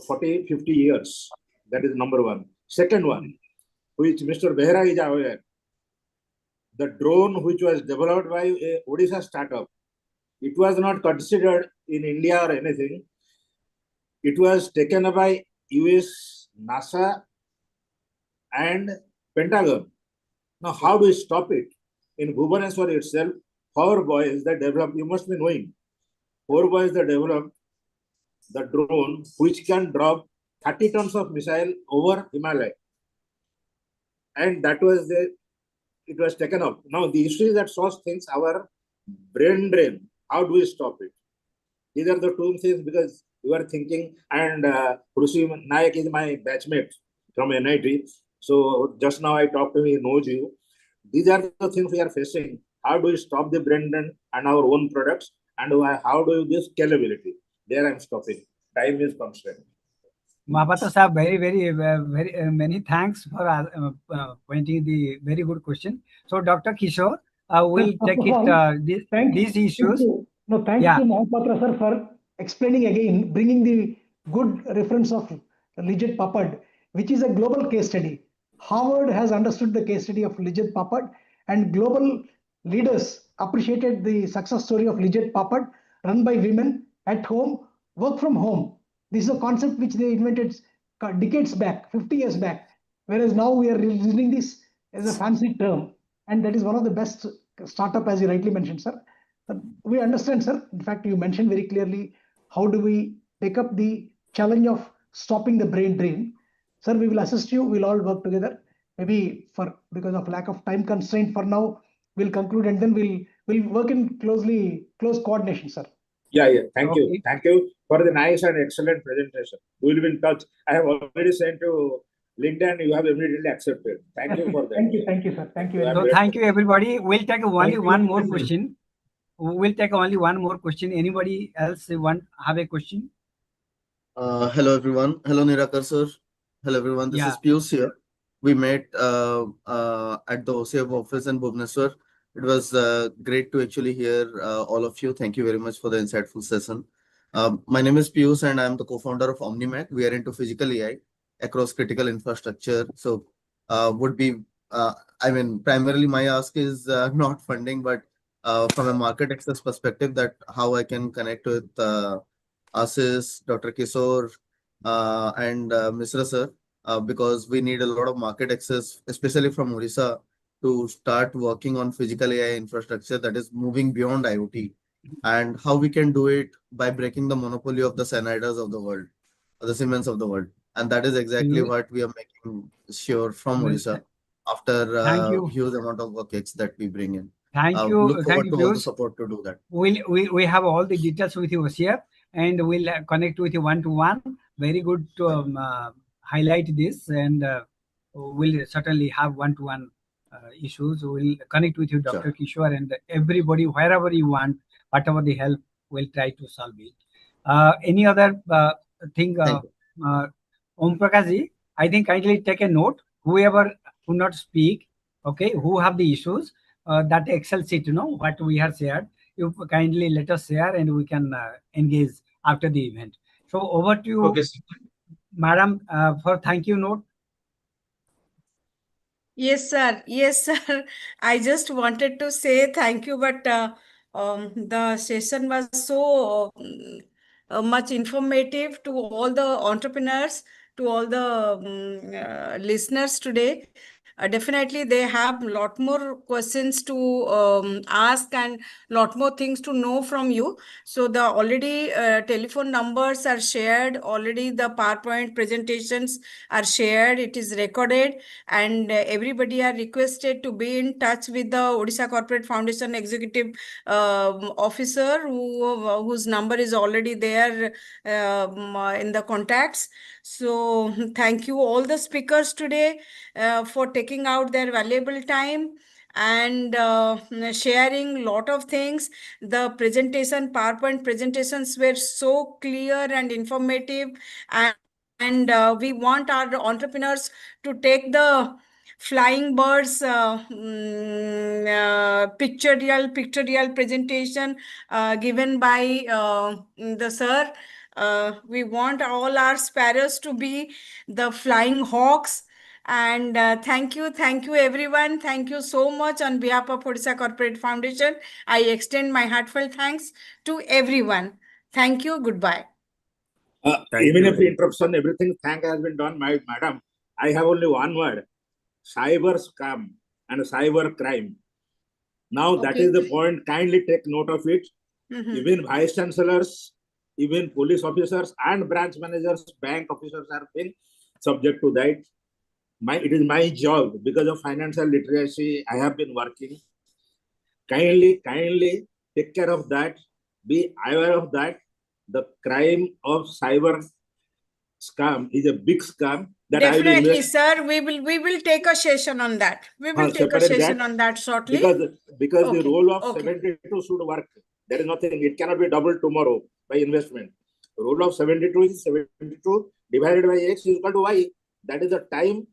40, 50 years. That is number one. Second one, which Mr. Behera is aware, the drone which was developed by a Odisha startup, it was not considered in India or anything. It was taken by US, NASA, and Pentagon. Now, how do we stop it? In Bhubaneswar itself, 4 boys that developed, you must be knowing, 4 boys that developed the drone which can drop 30 tons of missile over Himalaya. And that was it was taken up. Now, the issue is that such things, our brain drain, how do we stop it? These are the 2 things because you are thinking, and Krushi Nayak is my batchmate from NIT. So just now I talked to him, he knows you. These are the things we are facing. How do we stop the brain drain and our own products? And how do we do scalability? There I'm stopping. Time is constrained. Mahapatra Sahab, very many thanks for pointing the very good question. So Dr. Kishore, we'll take these issues. Thanks to Mahapatra sir for explaining again, bringing the good reference of Lijjat Papad, which is a global case study. Harvard has understood the case study of Lijjat Papad, and global leaders appreciated the success story of Lijjat Papad, run by women at home, work from home. This is a concept which they invented decades back, 50 years back, whereas now we are using this as a fancy term, and that is one of the best startup, as you rightly mentioned, sir. We understand, sir. In fact, you mentioned very clearly how do we take up the challenge of stopping the brain drain. Sir, we will assist you. We'll all work together. Maybe because of lack of time constraint for now, we'll conclude and then we'll work in close coordination, sir. Yeah. Thank you. Thank you for the nice and excellent presentation. We will be in touch. I have already sent to LinkedIn. You have immediately accepted. Thank you for that. Thank you, sir. Thank you. So thank you, everybody. We'll take only one more question. Anybody else have a question? Hello, everyone. Hello, Nirakar sir. Hello, everyone. This is Piyush here. We met at the OCF office in Bhubaneswar. It was great to actually hear all of you. Thank you very much for the insightful session. My name is Piyush and I'm the co-founder of OmniMac. We are into physical AI across critical infrastructure. So primarily my ask is not funding, but from a market access perspective, that how I can connect with Ashish, Dr. Kishore, and Misra sir, because we need a lot of market access, especially from Odisha, to start working on physical AI infrastructure that is moving beyond IoT and how we can do it by breaking the monopoly of the Sennheisers of the world, or the Siemens of the world. And that is exactly what we are making sure from Well, Odisha after thank you. huge amount of workx that we bring in. Thank you. Look Thank forward you, to all the Piyush. support to do that. We have all the details with you here, and we'll connect with you one-to-one. Very good to highlight this, and we'll certainly have one-to-one issues. We'll connect with you, Dr. Kishore, and everybody, wherever you want, whatever the help, we'll try to solve it. Any other thing, Om Prakash ji, I think kindly take a note. Whoever could not speak, okay, who have the issues, that Excel sheet, what we have shared, you kindly let us share and we can engage after the event. So over to you, Madam, for thank you note. Yes, sir. Yes, sir. I just wanted to say thank you, but the session was so much informative to all the entrepreneurs, to all the listeners today. Definitely, they have a lot more questions to ask and lot more things to know from you. So the already telephone numbers are shared. Already the PowerPoint presentations are shared. It is recorded, and everybody are requested to be in touch with the Odisha Corporate Foundation Executive Officer, whose number is already there in the contacts. So thank you all the speakers today for taking out their valuable time and sharing lot of things. The presentation, PowerPoint presentations were so clear and informative, and we want our entrepreneurs to take the flying birds pictorial presentation given by the sir. We want all our sparrows to be the flying hawks. And thank you everyone. Thank you so much on behalf of Odisha Corporate Foundation. I extend my heartfelt thanks to everyone. Thank you. Goodbye. Even if interruption, everything thank has been done, my madam. I have only one word: cyber scam and cyber crime. Now that is the point. Kindly take note of it. Even vice chancellors, even police officers and branch managers, bank officers are being subject to that. It is my job because of financial literacy. I have been working. Kindly take care of that. Be aware of that. The crime of cyber scam is a big scam. That definitely, sir. We will take a session on that. We will take a session on that shortly. Because the role of 72 should work. There is nothing. It cannot be doubled tomorrow by investment. The role of 72 is 72 divided by X is equal to Y. That is the time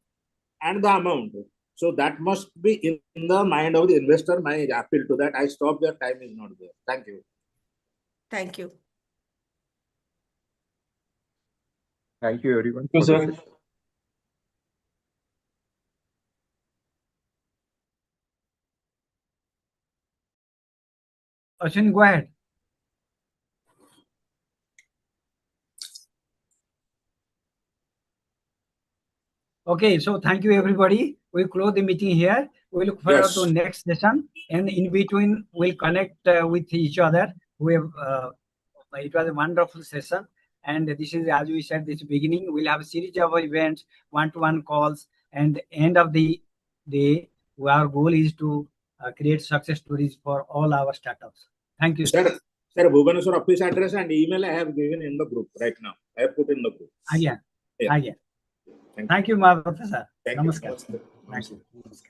and the amount. So that must be in the mind of the investor. My appeal to that. I stop there. Time is not there. Thank you. Thank you. Thank you, everyone. Thank you, sir. Ashwin, go ahead. Okay, so thank you, everybody. We close the meeting here. We look forward to next session, and in between, we'll connect with each other. It was a wonderful session, and this is, as we said, this beginning. We'll have a series of events, one-to-one calls, and end of the day, our goal is to create success stories for all our startups. Thank you, sir. Sir, Bhubaneswar office address and email I have given in the group right now. I have put in the group. Again. Thank you, my professor. Thank Namaskar. you. Namaskar.